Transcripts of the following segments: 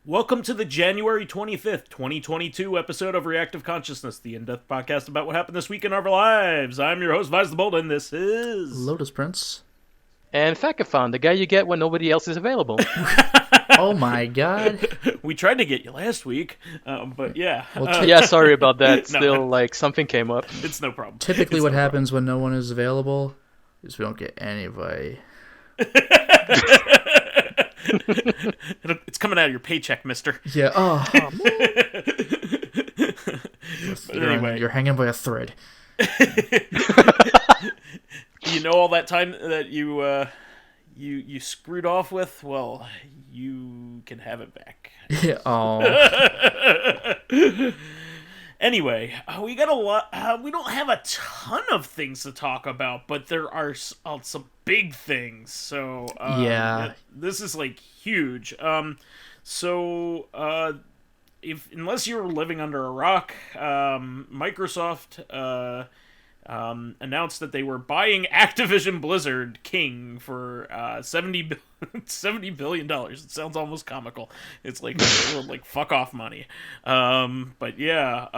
Welcome to the January 25th, 2022 episode of Reactive Consciousness, the in-depth podcast about what happened this week in our lives. I'm your host, vysethebold, and this is... Lotus Prince. And Fakafon, the guy you get when nobody else is available. Oh my god. We tried to get you last week, but yeah. Yeah, sorry about that. Still, something came up. It's no problem. Typically what happens when no one is available is we don't get anybody. It's coming out of your paycheck, mister. Yeah, Anyway. You're hanging by a thread. You know all that time that you screwed off with? Well, you can have it back. Yeah, Anyway, we got a lot. We don't have a ton of things to talk about, but there are some big things. So yeah, this is like huge. Unless you're living under a rock, Microsoft announced that they were buying Activision Blizzard King for $70 billion. It sounds almost comical. It's like fuck off money. But yeah,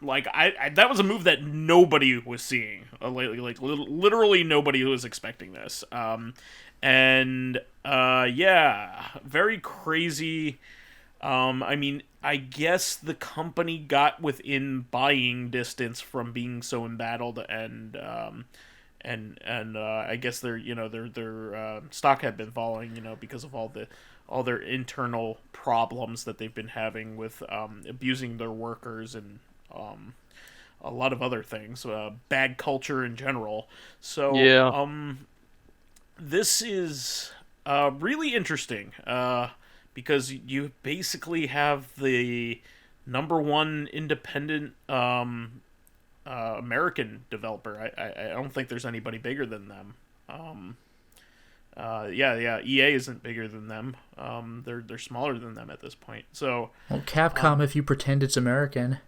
that was a move that nobody was seeing. Literally nobody was expecting this. Yeah, very crazy. I guess the company got within buying distance from being so embattled, and I guess their stock had been falling, because of all their internal problems that they've been having with abusing their workers and a lot of other things, bad culture in general. So yeah. This is really interesting. Because you basically have the number one independent American developer. I don't think there's anybody bigger than them. EA isn't bigger than them. They're smaller than them at this point. So Capcom, if you pretend it's American.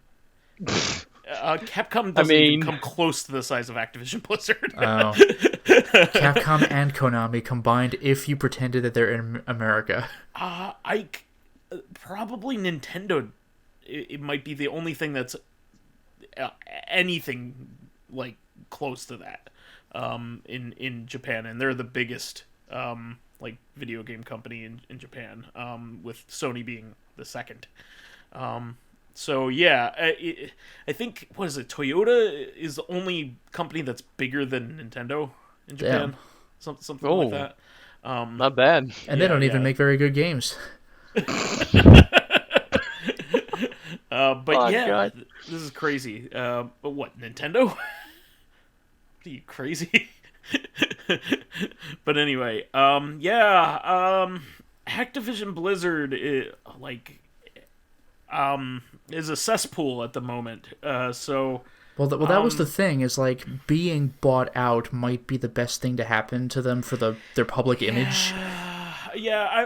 Capcom doesn't even come close to the size of Activision Blizzard. Oh. Capcom and Konami combined if you pretended that they're in America. Probably Nintendo. It might be the only thing that's anything like close to that in Japan, and they're the biggest video game company in Japan, with Sony being the second. So yeah, I think, what is it? Toyota is the only company that's bigger than Nintendo in Japan. Something like that. Not bad. And they don't even make very good games. God. This is crazy. But what, Nintendo? Are you crazy? But anyway, Activision Blizzard is a cesspool at the moment. That was the thing, is being bought out might be the best thing to happen to them for their public image. Yeah,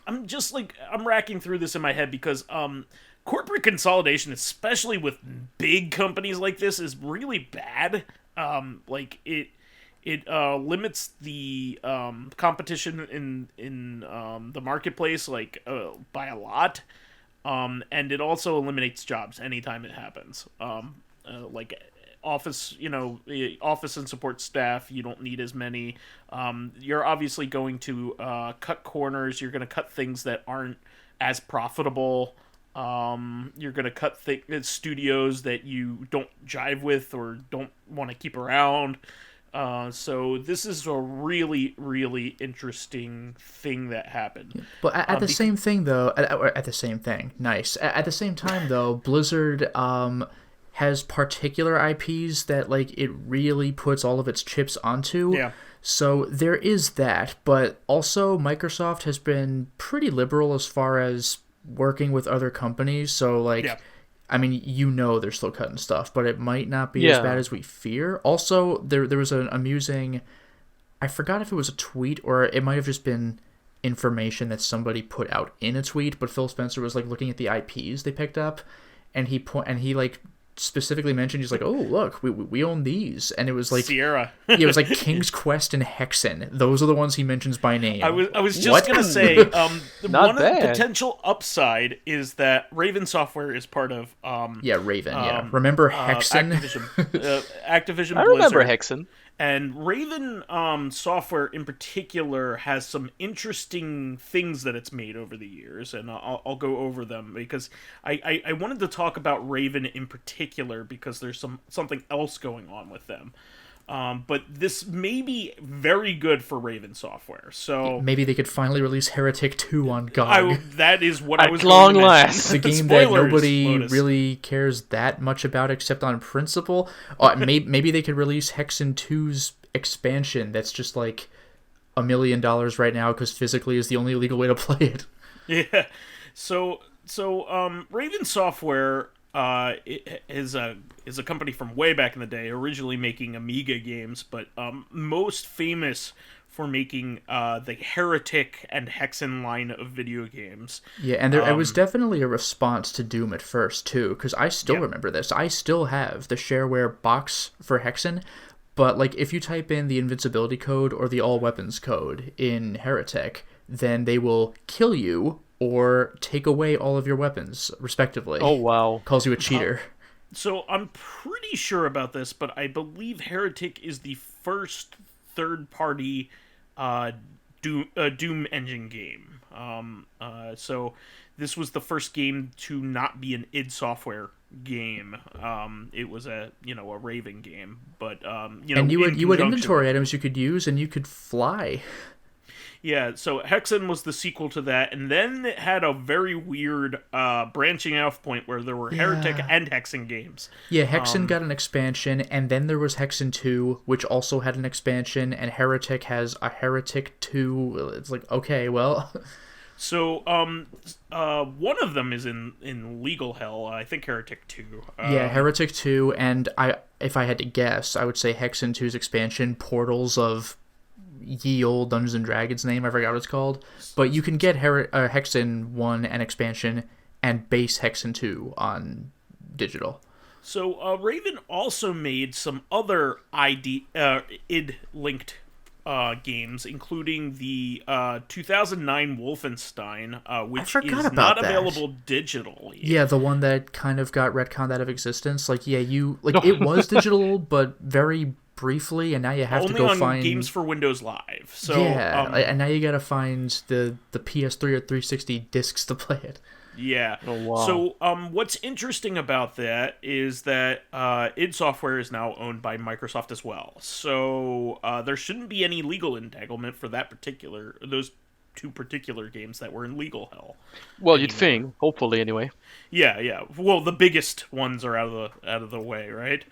I'm just I'm racking through this in my head because corporate consolidation, especially with big companies like this, is really bad. It limits the competition in the marketplace by a lot. And it also eliminates jobs anytime it happens. Office and support staff, you don't need as many. You're obviously going to cut corners. You're going to cut things that aren't as profitable. You're going to cut studios that you don't jive with or don't want to keep around. So this is a really, really interesting thing that happened. But at the same thing, though, at the same thing, nice. At the same time, though, Blizzard has particular IPs that it really puts all of its chips onto. Yeah. So there is that, but also Microsoft has been pretty liberal as far as working with other companies. So they're still cutting stuff, but it might not be as bad as we fear. Also, there was an amusing, I forgot if it was a tweet or it might have just been information that somebody put out in a tweet, but Phil Spencer was looking at the IPs they picked up, and he specifically mentioned. He's like, oh, look, we own these. And it was like... Sierra. Yeah, it was like King's Quest and Hexen. Those are the ones he mentions by name. I was just going to say, one of the potential upside is that Raven Software is part of... Raven, Remember Hexen? Activision I remember Hexen. And Raven Software in particular has some interesting things that it's made over the years, and I'll go over them because I wanted to talk about Raven in particular because there's something else going on with them. But this may be very good for Raven Software. So maybe they could finally release Heretic 2 on GOG. That is what I was long going to last. The game Spoilers, that nobody Lotus. really cares that much about except on principle. Maybe they could release Hexen 2's expansion that's just like $1 million right now because physically is the only legal way to play it. Yeah. So Raven Software is a company from way back in the day, originally making Amiga games, but most famous for making the Heretic and Hexen line of video games. Yeah, and it was definitely a response to Doom at first, too, because I still remember this. I still have the shareware box for Hexen, but like if you type in the invincibility code or the all weapons code in Heretic, then they will kill you or take away all of your weapons, respectively. Oh, wow. Calls you a cheater. So I'm pretty sure about this, but I believe Heretic is the first third-party Doom engine game. So this was the first game to not be an id Software game. It was a Raven game, but and you had inventory items you could use, and you could fly. Yeah, so Hexen was the sequel to that, and then it had a very weird branching off point where there were Heretic and Hexen games. Yeah, Hexen got an expansion, and then there was Hexen 2, which also had an expansion, and Heretic has a Heretic 2. It's like, okay, well... So, one of them is in legal hell. I think Heretic 2. Yeah, Heretic 2, and if I had to guess, I would say Hexen 2's expansion, Portals of... ye old Dungeons and Dragons name, I forgot what it's called, but you can get Hexen 1 and expansion and base Hexen 2 on digital. So Raven also made some other id-linked games, including the 2009 Wolfenstein, which is not available digitally. Yeah, the one that kind of got retconned out of existence. It was digital, but very briefly, and now you have to go find... Only on Games for Windows Live. So, and now you gotta find the PS3 or 360 discs to play it. Yeah. Oh, wow. So, what's interesting about that is that id Software is now owned by Microsoft as well. So, there shouldn't be any legal entanglement for those two particular games that were in legal hell. Well, you'd think, hopefully, anyway. Yeah. Well, the biggest ones are out of the way, right?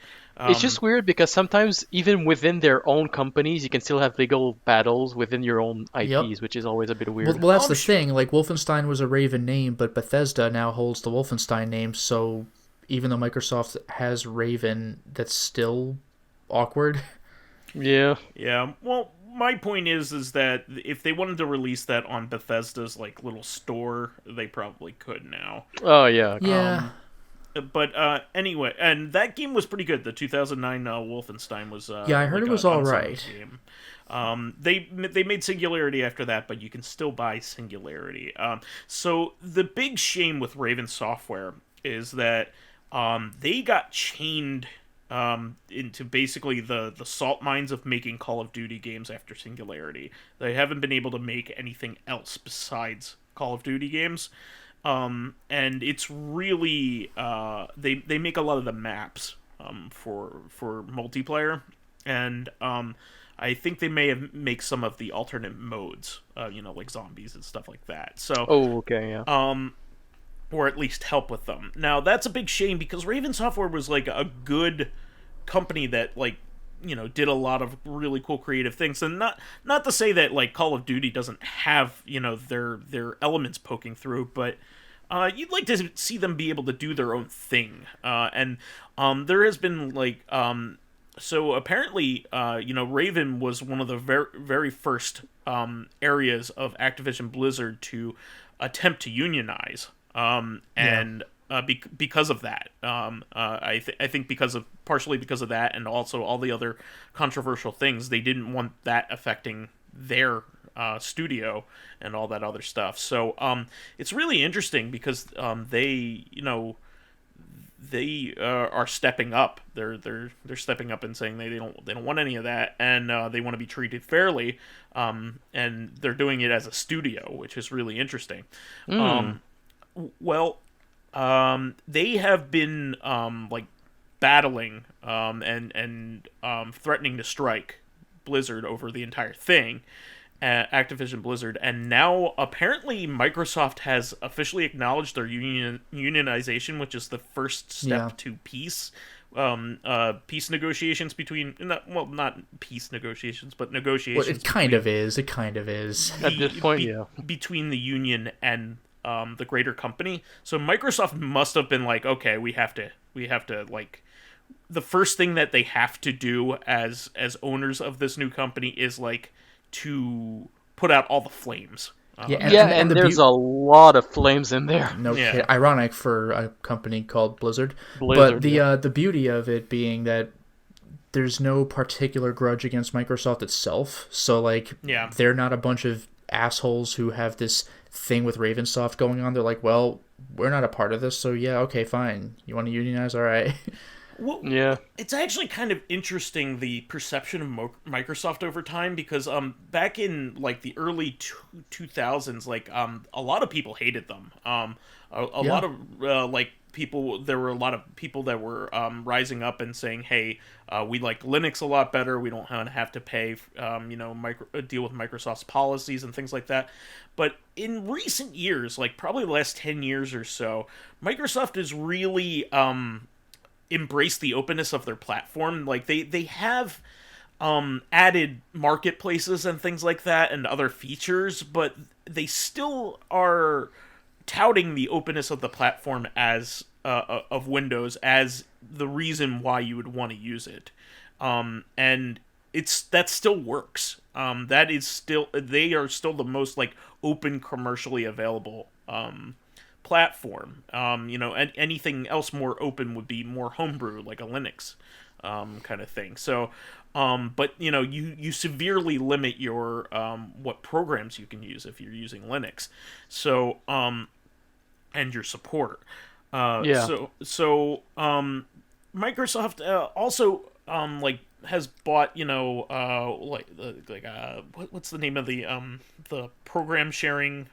It's just weird because sometimes even within their own companies, you can still have legal battles within your own IPs, which is always a bit weird. Well, that's the thing. Like, Wolfenstein was a Raven name, but Bethesda now holds the Wolfenstein name, so even though Microsoft has Raven, that's still awkward. Yeah. Yeah. Well, my point is that if they wanted to release that on Bethesda's little store, they probably could now. Oh yeah. Yeah. But anyway, and that game was pretty good. The 2009 Wolfenstein was. I heard it was all right. Game. They made Singularity after that, but you can still buy Singularity. So the big shame with Raven Software is that they got chained into basically the salt mines of making Call of Duty games after Singularity. They haven't been able to make anything else besides Call of Duty games. And it's really they make a lot of the maps for multiplayer, and I think they may make some of the alternate modes, like zombies and stuff like that. So okay, yeah. Or at least help with them. Now that's a big shame because Raven Software was a good company that did a lot of really cool creative things, and not to say that Call of Duty doesn't have their elements poking through, but you'd like to see them be able to do their own thing. And there has been so apparently Raven was one of the very very first areas of Activision Blizzard to attempt to unionize. And because of that. I think partially because of that, and also all the other controversial things, they didn't want that affecting their studio and all that other stuff. So it's really interesting because they are stepping up. They're stepping up and saying they don't want any of that, and they want to be treated fairly. And they're doing it as a studio, which is really interesting. They have been like battling and threatening to strike Blizzard over the entire thing, Activision Blizzard, and now apparently Microsoft has officially acknowledged their unionization, which is the first step to peace. Peace negotiations between not peace negotiations, but negotiations. Well, it kind of is. It kind of is at this point, between the union and the greater company. So Microsoft must have been like, okay, we have to like, the first thing that they have to do as owners of this new company is like to put out all the flames. And there's a lot of flames in there. No kidding. Ironic for a company called Blizzard. But the beauty of it being that there's no particular grudge against Microsoft itself. So like, they're not a bunch of assholes who have this thing with Ravensoft going on. They're like, well, we're not a part of this, so yeah, okay, fine. You want to unionize? All right. Well, it's actually kind of interesting, the perception of Microsoft over time, because back in like the early 2000s, like a lot of people hated them. A lot of like people, there were a lot of people that were rising up and saying, hey, we like Linux a lot better. We don't have to pay, deal with Microsoft's policies and things like that. But in recent years, like probably the last 10 years or so, Microsoft has really embraced the openness of their platform. Like they have added marketplaces and things like that and other features, but they still are touting the openness of the platform as of Windows as the reason why you would want to use it, and that still works. That is still, they are still the most like open, commercially available platform. And anything else more open would be more homebrew, like a Linux kind of thing. So, but you severely limit your what programs you can use if you're using Linux. So, and your support. So Microsoft also has bought what's the name of the program sharing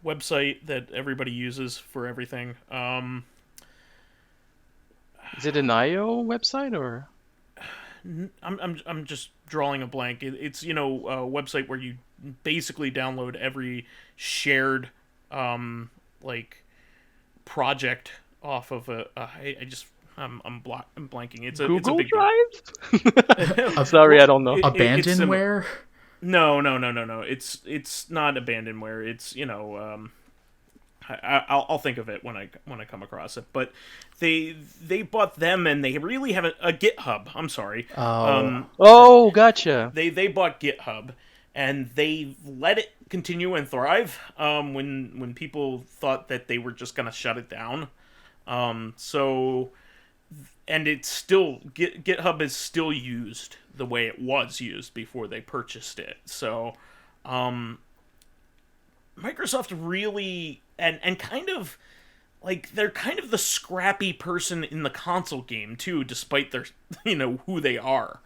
website that everybody uses for everything. Is it an IO website or? I'm just drawing a blank. It's a website where you basically download every shared project off of I'm blanking. It's a big Drive. Sorry, I don't know. Abandonware? No. It's not abandonware. It's I'll think of it when I come across it. But they bought them, and they really have a GitHub. I'm sorry. Oh, gotcha. They bought GitHub, and they let it continue and thrive. When people thought that they were just gonna shut it down. And it's still GitHub is still used the way it was used before they purchased it. So, Microsoft really and kind of like they're kind of the scrappy person in the console game too, despite their who they are.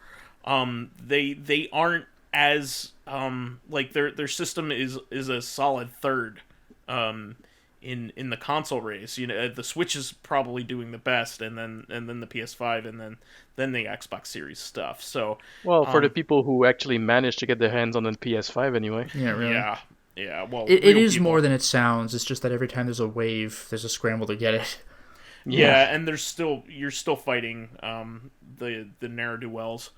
They aren't as their system is a solid third in the console race. The Switch is probably doing the best, and then the PS5, and then the Xbox Series stuff. So for the people who actually managed to get their hands on the PS5 anyway. Yeah, really. Yeah. Well, it is people. More than it sounds. It's just that every time there's a wave, there's a scramble to get it. Yeah, and you're still fighting the ne'er-do-wells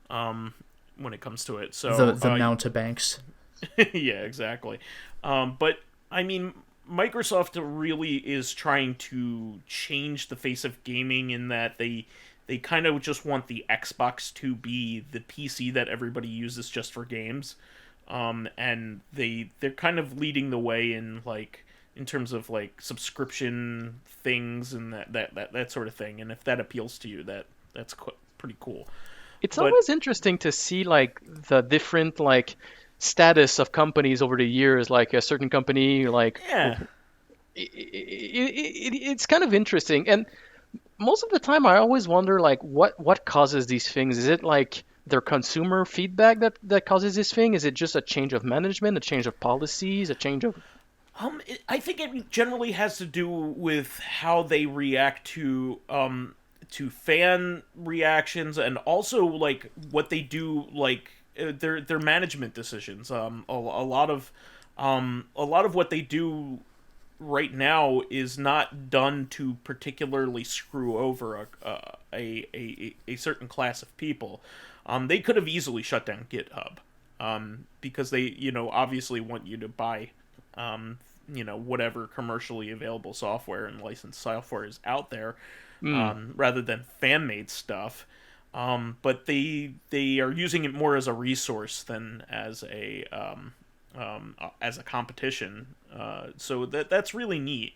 when it comes to it. So the mountebanks. Yeah, exactly. But I mean, Microsoft really is trying to change the face of gaming in that they kind of just want the Xbox to be the PC that everybody uses just for games. And they're kind of leading the way in in terms of like subscription things and that sort of thing. And if that appeals to you, that's pretty cool. It's always interesting to see like the different like status of companies over the years. Like a certain company, like it's kind of interesting. And most of the time, I always wonder like what causes these things. Is it like their consumer feedback that causes this thing? Is it just a change of management, a change of policies, a change of... I think it generally has to do with how they react to fan reactions, and also like what they do, like their management decisions. A lot of what they do right now is not done to particularly screw over a certain class of people. They could have easily shut down GitHub, because they, obviously want you to buy, whatever commercially available software and licensed software is out there, rather than fan-made stuff. But they are using it more as a resource than as a competition. So that's really neat.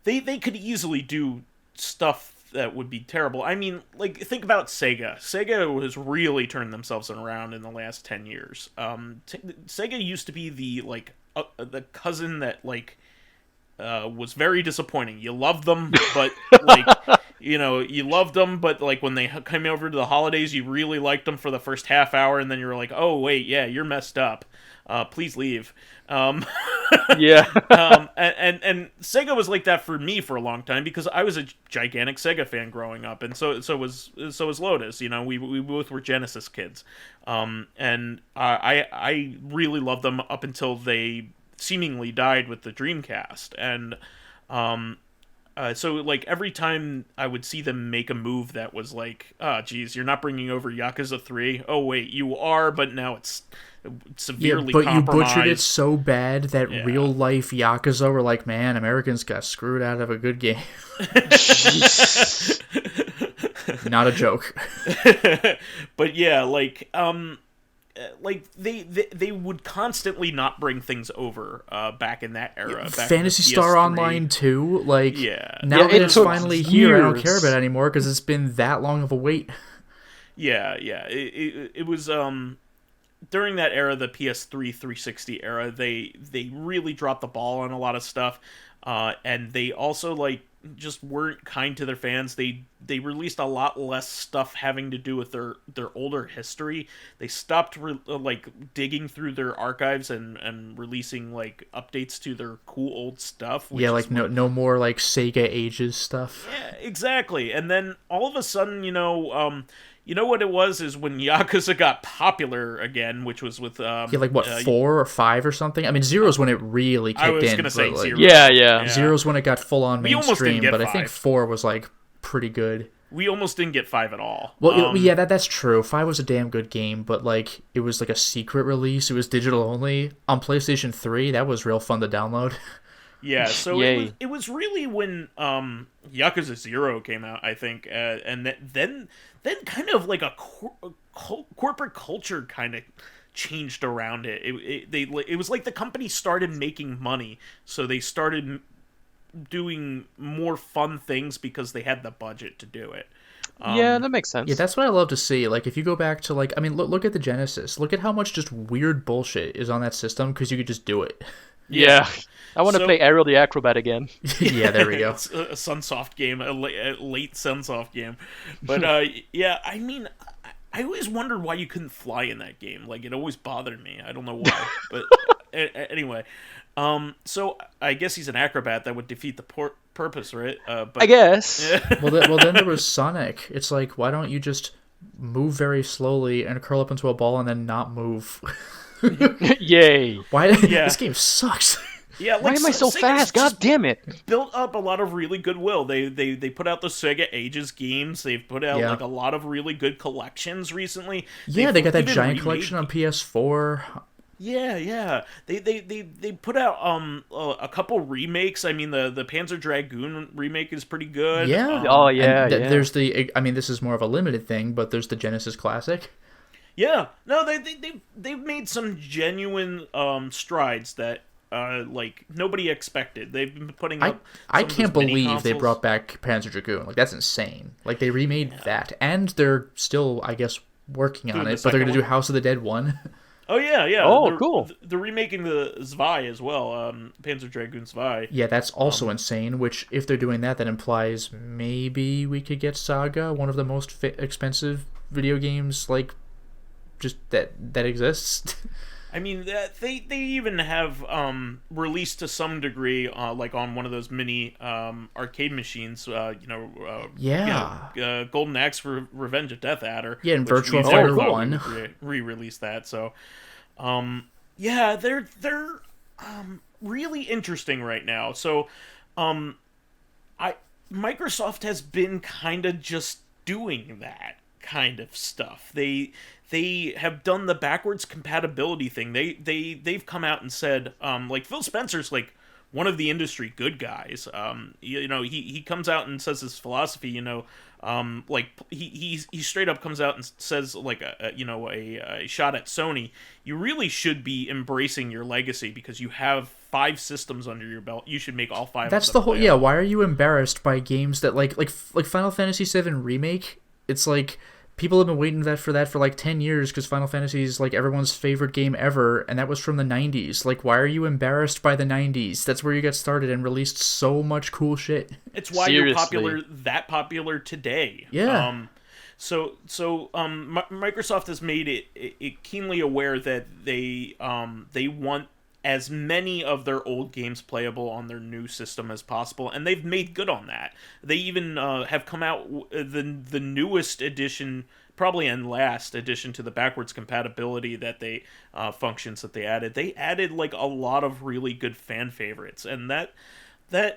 They could easily do stuff that would be terrible. I mean, like, think about Sega. Sega has really turned themselves around in the last 10 years. Sega used to be the cousin that, like, was very disappointing. You loved them, but, like, you loved them, but, like, when they came over to the holidays, you really liked them for the first half hour, and then you were like, oh, wait, yeah, you're messed up. Please leave. Yeah. And Sega was like that for me for a long time, because I was a gigantic Sega fan growing up, and so was Lotus. We both were Genesis kids, and I really loved them up until they seemingly died with the Dreamcast, and so like every time I would see them make a move that was like, oh geez, you're not bringing over Yakuza 3. Oh wait, you are, but now it's severely compromised. You butchered it so bad that real life Yakuza were like, man, Americans got screwed out of a good game. Not a joke. But yeah, like they would constantly not bring things over back in that era. Phantasy Star Online 2, like, now that it's finally years. here, I don't care about it anymore because it's been that long of a wait. Yeah. It was during that era, the PS3 360 era, they really dropped the ball on a lot of stuff, and they also like just weren't kind to their fans. They released a lot less stuff having to do with their older history. They stopped digging through their archives and releasing like updates to their cool old stuff. Yeah, like no more like Sega Ages stuff. Yeah, exactly. And then all of a sudden, you know what it was is when Yakuza got popular again, which was with 4 or 5 or something. I mean, Zero's when it really kicked in. I was gonna say Zero. Yeah. Zero's when it got full on mainstream, but 5. I think 4 was like pretty good. We almost didn't get 5 at all. Well, yeah, that's true. 5 was a damn good game, but like it was like a secret release. It was digital only on PlayStation 3. That was real fun to download. Yeah, so it was really when Yakuza 0 came out, I think, and then kind of like a corporate culture kind of changed around it. It was like the company started making money, so they started doing more fun things because they had the budget to do it. Yeah, that makes sense. Yeah, that's what I love to see. Like, if you go back to, like, I mean, look at the Genesis. Look at how much just weird bullshit is on that system because you could just do it. Yeah. I want to play Aerial the Acrobat again. Yeah, there we go. It's a Sunsoft game, a late Sunsoft game. But, yeah, I mean, I always wondered why you couldn't fly in that game. Like, it always bothered me. I don't know why. But anyway. So, I guess he's an acrobat. That would defeat the purpose, right? But, I guess. Yeah. Well, then there was Sonic. It's like, why don't you just move very slowly and curl up into a ball and then not move? Yay. Why? Yeah. This game sucks. Yeah, like, why am I so fast? God damn it! Built up a lot of really goodwill. They put out the Sega Ages games. They've put out like a lot of really good collections recently. Yeah, they got that giant collection on PS4. Yeah. They put out a couple remakes. I mean, the Panzer Dragoon remake is pretty good. Yeah. There's I mean, this is more of a limited thing, but there's the Genesis Classic. Yeah. No, they've made some genuine strides that like nobody expected. They've been putting I up. I some of can't those mini believe they consoles. brought back Panzer Dragoon. Like, that's insane. Like, they remade that, and they're still, I guess, working on Doing the it. But they're second gonna do one? House of the Dead 1. Oh yeah. Oh, they're, cool. They're remaking the Zwei as well. Panzer Dragoon Zwei. Yeah, that's also insane. Which, if they're doing that, that implies maybe we could get Saga, one of the most expensive video games, like, just that exists. I mean, they even have released to some degree, like on one of those mini arcade machines. Golden Axe for Revenge of Death Adder. Yeah, and which Virtua we Fighter never thought 1. we would re-release that. So, yeah, they're really interesting right now. So, Microsoft has been kind of just doing that kind of stuff. They have done the backwards compatibility thing. They've come out and said, like Phil Spencer's like one of the industry good guys. He comes out and says his philosophy. Like he straight up comes out and says like a shot at Sony. You really should be embracing your legacy because you have 5 systems under your belt. You should make all 5. That's of them the whole. play Yeah, out. why are you embarrassed by games that like Final Fantasy VII Remake? It's like people have been waiting for that for like 10 years because Final Fantasy is like everyone's favorite game ever, and that was from the 90s. Like, why are you embarrassed by the 90s? That's where you got started and released so much cool shit. It's why Seriously. you're popular today. Yeah. Microsoft has made it keenly aware that they want as many of their old games playable on their new system as possible, and they've made good on that. They even have come out the newest edition, probably and last edition to the backwards compatibility that they functions that they added. They added like a lot of really good fan favorites, and that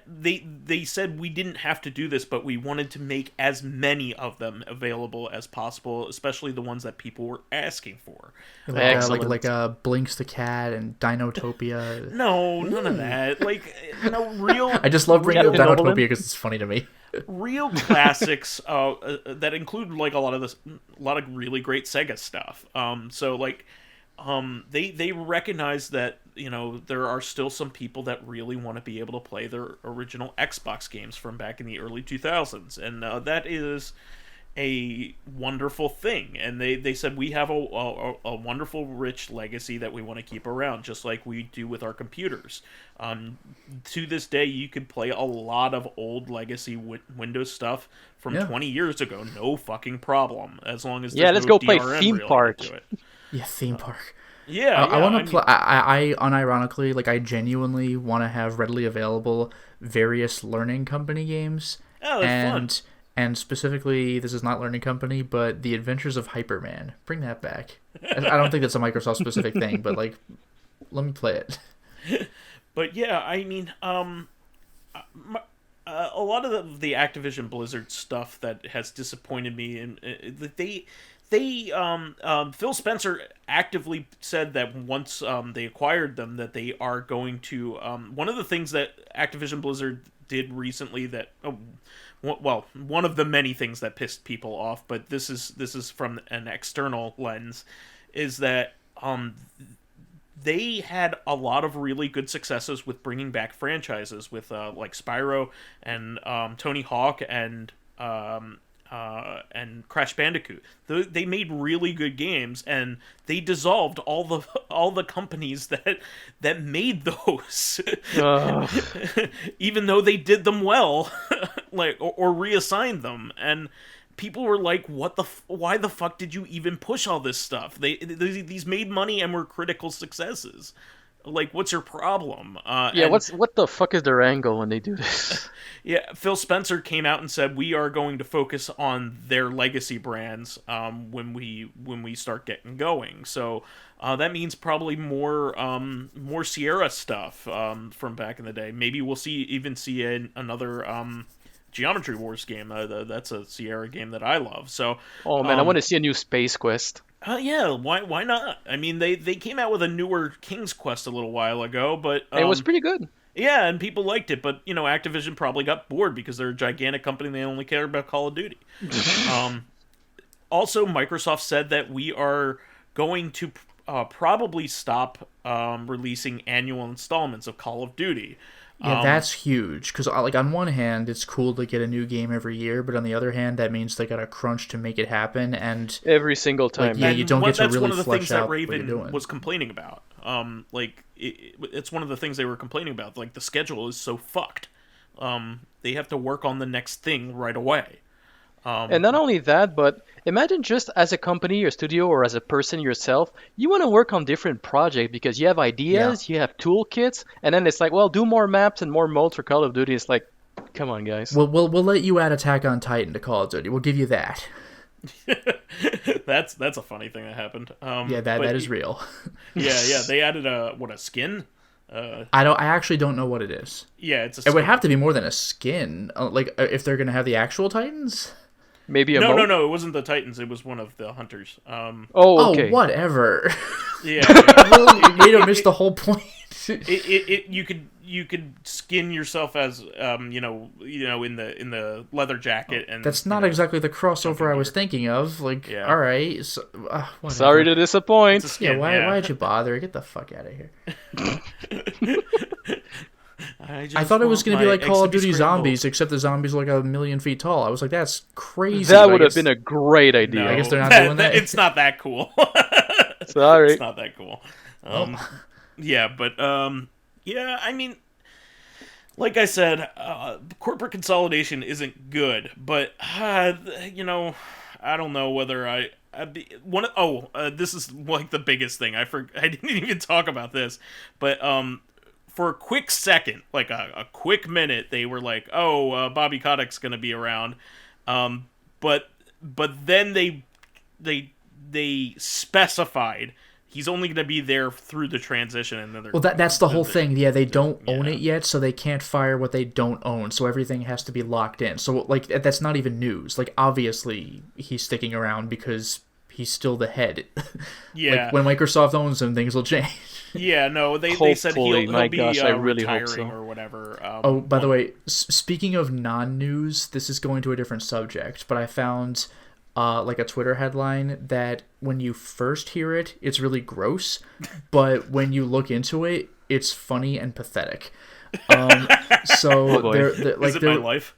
they said we didn't have to do this, but we wanted to make as many of them available as possible, especially the ones that people were asking for. Excellent. Blinks the Cat and Dinotopia. No, none of that. Like, real. I just love bringing up Captain Dinotopia Nolan? because it's funny to me. Real classics that include like a lot of really great Sega stuff. They recognize that there are still some people that really want to be able to play their original Xbox games from back in the early 2000s, and that is a wonderful thing. And they said we have a wonderful, rich legacy that we want to keep around, just like we do with our computers. To this day, you can play a lot of old legacy Windows stuff from 20 years ago, no fucking problem, as long as there's let's no go play DRM Theme really Park. into it. Yeah, theme park. I want to play. I unironically, like, I genuinely want to have readily available various Learning Company games. Oh, that's fun. And specifically, this is not Learning Company, but The Adventures of Hyperman. Bring that back. I don't think that's a Microsoft specific thing, but like, let me play it. But yeah, I mean, a lot of the Activision Blizzard stuff that has disappointed me, and Phil Spencer actively said that once they acquired them, that they are going to. One of the things that Activision Blizzard did recently that, one of the many things that pissed people off, but this is from an external lens, is that they had a lot of really good successes with bringing back franchises with like Spyro and Tony Hawk and Crash Bandicoot. They made really good games, and they dissolved all the companies that made those, even though they did them well, like or reassigned them. And people were like, why the fuck did you even push all this stuff? These made money and were critical successes. Like, what's your problem? What the fuck is their angle when they do this? Yeah, Phil Spencer came out and said we are going to focus on their legacy brands when we start getting going. So that means probably more Sierra stuff from back in the day. Maybe we'll see another Geometry Wars game. That's a Sierra game that I love. So Oh man, I want to see a new Space Quest. Yeah, why not? I mean, they came out with a newer King's Quest a little while ago, but It was pretty good. yeah, and people liked it. But Activision probably got bored because they're a gigantic company and they only care about Call of Duty. Also, Microsoft said that we are going to probably stop releasing annual installments of Call of Duty. Yeah, that's huge. Because, like, on one hand, it's cool to get a new game every year, but on the other hand, that means they got to crunch to make it happen, and every single time. like, yeah, you don't get to really that's one of the flesh things out that what you're Raven doing. was complaining about. It's one of the things they were complaining about. Like, the schedule is so fucked. They have to work on the next thing right away. And not only that, but imagine just as a company or studio or as a person yourself, you want to work on different projects because you have ideas, you have toolkits, and then it's like, well, do more maps and more modes for Call of Duty. It's like, come on, guys. We'll let you add Attack on Titan to Call of Duty.'ll give you that. That's a funny thing that happened. Yeah, that is real. yeah. They added a skin. I actually don't know what it is. Yeah, it's a skin. It would have to be more than a skin. Like, if they're gonna have the actual Titans. Maybe a no, mode? no, it wasn't the Titans. It was one of the hunters. Okay. Oh, whatever. Yeah, You made him miss the whole point. you could skin yourself as in the leather jacket, and That's not exactly the crossover I was thinking of. Like, Yeah. all right, so, whatever. Sorry to disappoint. It's a skin, Yeah, why'd you bother? Get the fuck out of here. I thought it was going to be like Call of Duty Zombies, except the zombies are like 1,000,000 feet tall. I was like, that's crazy. That would have been a great idea. No, I guess they're not doing that. It's not that cool. Sorry. It's not that cool. Yeah, but yeah, I mean, like I said, corporate consolidation isn't good, but I don't know whether this is like the biggest thing. I didn't even talk about this, but for a quick second, like a quick minute, they were like, "Oh, Bobby Kotick's gonna be around," but then they specified he's only gonna be there through the transition, and then that's the whole thing. Yeah, they don't own it yet, so they can't fire what they don't own. So everything has to be locked in. So like that's not even news. Like obviously he's sticking around because he's still the head. Yeah. Like when Microsoft owns him, things will change. Yeah, no, they said he'll be I really hope retiring so. or whatever. By the way, speaking of non-news, this is going to a different subject, but I found like a Twitter headline that when you first hear it, it's really gross, but when you look into it, it's funny and pathetic. So is it my life?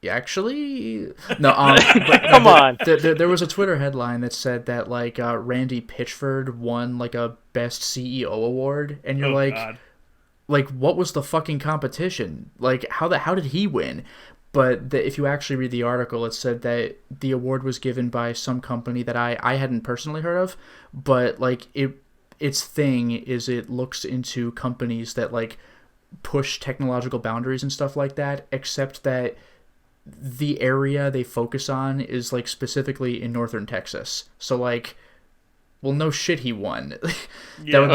Actually, no. But, Come on. There was a Twitter headline that said that like Randy Pitchford won like a best CEO award, and you're God. like, what was the fucking competition? Like, how did he win? But if you actually read the article, it said that the award was given by some company that I hadn't personally heard of, but like its thing is it looks into companies that like push technological boundaries and stuff like that, except that the area they focus on is like specifically in northern Texas. So like, well, no shit, he won. Yeah.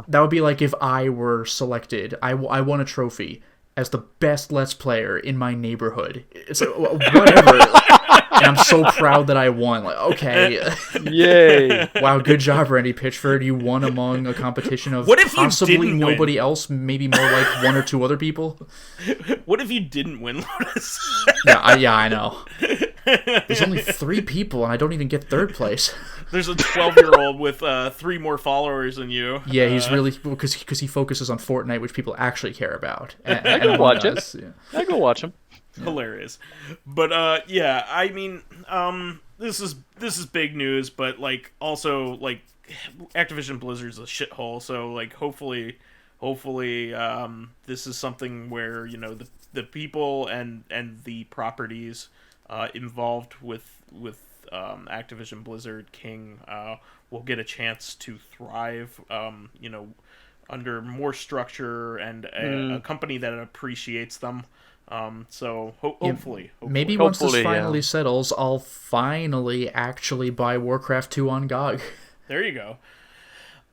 That would be like if I were selected. I won a trophy as the best Let's Player in my neighborhood. It's like, whatever. And I'm so proud that I won. Like, okay. Yay. Wow, good job, Randy Pitchford. You won among a competition of What if you possibly didn't nobody win? else, maybe more like one or two other people. What if you didn't win, Lotus? Yeah, I know. There's only 3 people, and I don't even get third place. There's a 12-year-old with 3 more followers than you. Yeah, he's really because he focuses on Fortnite, which people actually care about. I go watch it. Yeah. I go watch him. Hilarious. But yeah, I mean, this is big news, but like also like Activision Blizzard's a shithole, so like hopefully this is something where, you know, the people and the properties involved with Activision Blizzard King will get a chance to thrive, you know, under more structure and a company that appreciates them. So hopefully. Maybe once this Hopefully, finally settles, I'll finally actually buy Warcraft 2 on GOG. There you go.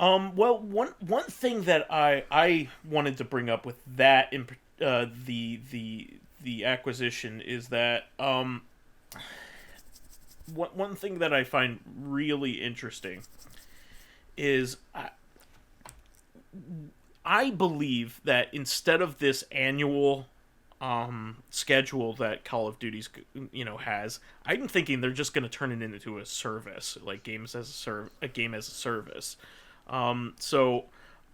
Well, one thing that I wanted to bring up with that in the acquisition is that one thing that I find really interesting is I believe that instead of this annual schedule that Call of Duty's has. I'm thinking they're just going to turn it into a service, like a game as a service. So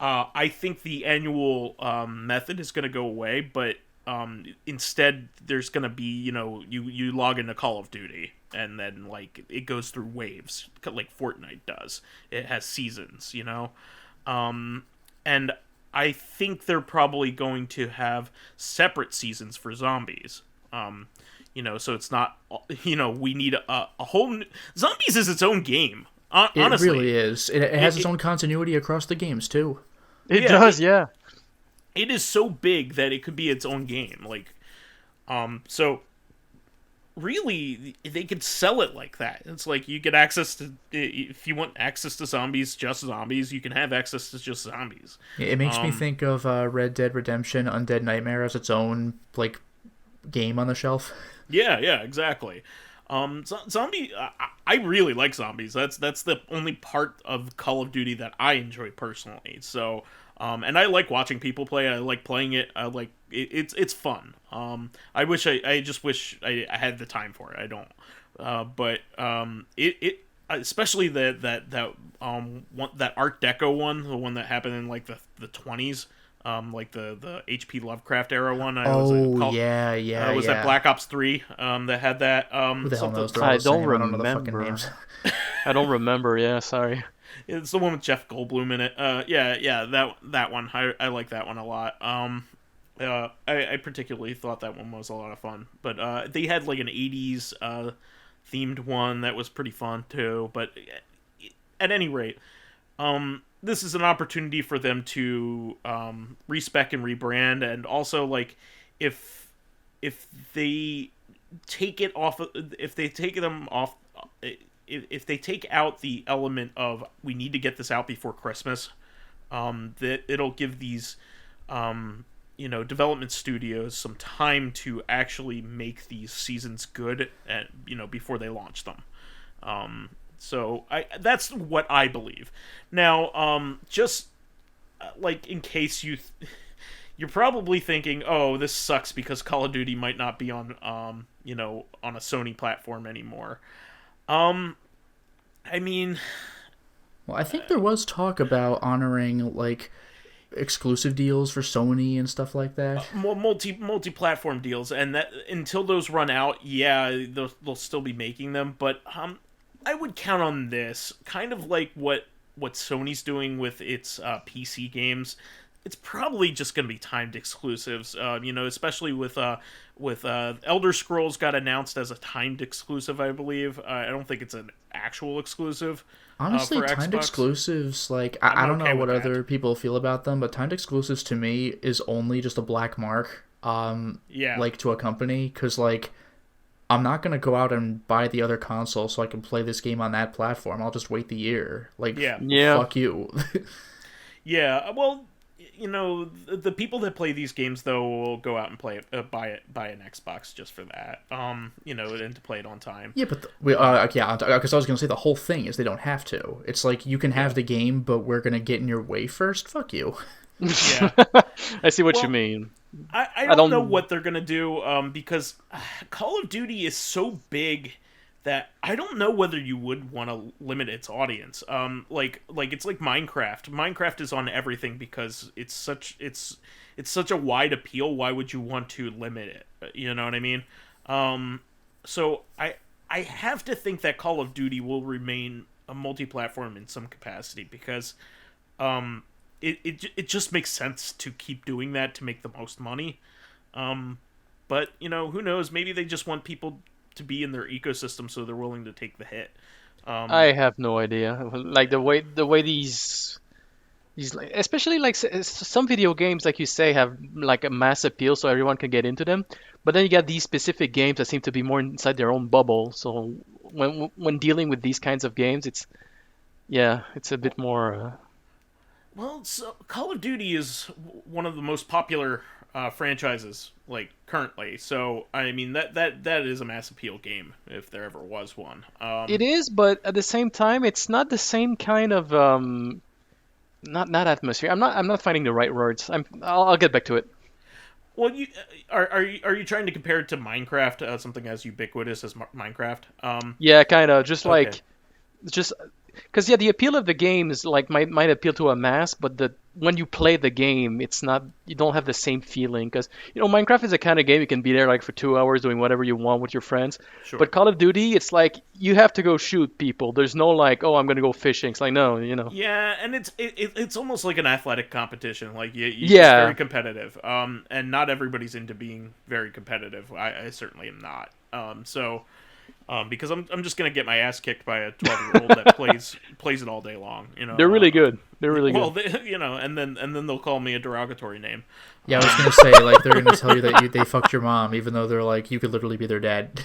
I think the annual method is going to go away, but instead there's going to be you log into Call of Duty and then like it goes through waves like Fortnite does. It has seasons, and I think they're probably going to have separate seasons for zombies. So it's not, we need a whole... Zombies is its own game, honestly. It really is. It has its own continuity across the games, too. It does, yeah. It is so big that it could be its own game. Like, so... Really, they could sell it like that. It's like you get access to, if you want access to zombies, just zombies, you can have access to just zombies. It makes me think of Red Dead Redemption Undead Nightmare as its own, like, game on the shelf. Yeah, exactly. Zombie, I really like zombies. That's the only part of Call of Duty that I enjoy personally. So, and I like watching people play. I like playing it. I like it's fun. I just wish I had the time for it. I don't. But it especially that Art Deco one, the one that happened in like the 20s. Like the H.P. Lovecraft era one. Yeah. Was that Black Ops 3 that had that? Who the hell knows? I don't remember. I don't remember. Yeah, sorry. It's the one with Jeff Goldblum in it. That one. I like that one a lot. I particularly thought that one was a lot of fun. But they had like an 80s themed one that was pretty fun too. But at any rate, this is an opportunity for them to respec and rebrand, and also like if they take it off, if they take out the element of we need to get this out before Christmas, that it'll give these development studios some time to actually make these seasons good, and before they launch them. So that's what I believe. Now, just like in case you're probably thinking, oh, this sucks because Call of Duty might not be on on a Sony platform anymore. I mean, well, I think there was talk about honoring like exclusive deals for Sony and stuff like that. Multi-platform deals, and that until those run out, they'll still be making them, but I would count on this, kind of like what Sony's doing with its PC games. It's probably just going to be timed exclusives, especially with Elder Scrolls got announced as a timed exclusive, I believe. I don't think it's an actual exclusive. Honestly, for timed Xbox. Exclusives, like, I don't okay know what with other that. people feel about them, but timed exclusives to me is only just a black mark, like, to a company, because, like, I'm not going to go out and buy the other console so I can play this game on that platform. I'll just wait the year. Like, fuck you. Yeah, well, the people that play these games, though, will go out and buy an Xbox just for that, and to play it on time. Yeah, but because I was going to say the whole thing is they don't have to. It's like, you can have the game, but we're going to get in your way first? Fuck you. Yeah. I see what you mean. I don't know what they're going to do, because Call of Duty is so big that I don't know whether you would want to limit its audience. Like it's like Minecraft. Minecraft is on everything because it's such a wide appeal. Why would you want to limit it? You know what I mean? So I have to think that Call of Duty will remain a multi-platform in some capacity because it just makes sense to keep doing that to make the most money. But who knows? Maybe they just want people to be in their ecosystem, so they're willing to take the hit. I have no idea. Like the way these like, especially like some video games, like you say, have like a mass appeal, so everyone can get into them. But then you got these specific games that seem to be more inside their own bubble. So when dealing with these kinds of games, it's a bit more. Well, so Call of Duty is one of the most popular franchises, like, currently. So, I mean, that is a mass appeal game, if there ever was one. It is, but at the same time, it's not the same kind of not atmosphere. I'm not finding the right words. I'll get back to it. Well, you are you trying to compare it to Minecraft, something as ubiquitous as Minecraft? Yeah, kind of. Just Okay. like, just because the appeal of the game is like might appeal to a mass, but when you play the game, it's not, you don't have the same feeling because Minecraft is a kind of game you can be there like for 2 hours doing whatever you want with your friends. Sure. But Call of Duty, it's like you have to go shoot people. There's no like, oh, I'm gonna go fishing. It's like, no. Yeah, and it's almost like an athletic competition. Like it's Yeah. very competitive. And not everybody's into being very competitive. I certainly am not. Because I'm just gonna get my ass kicked by a 12-year-old that plays it all day long. They're really good. They're really Well, good. and then they'll call me a derogatory name. Yeah, I was gonna say, like, they're gonna tell you that they fucked your mom, even though they're like, you could literally be their dad.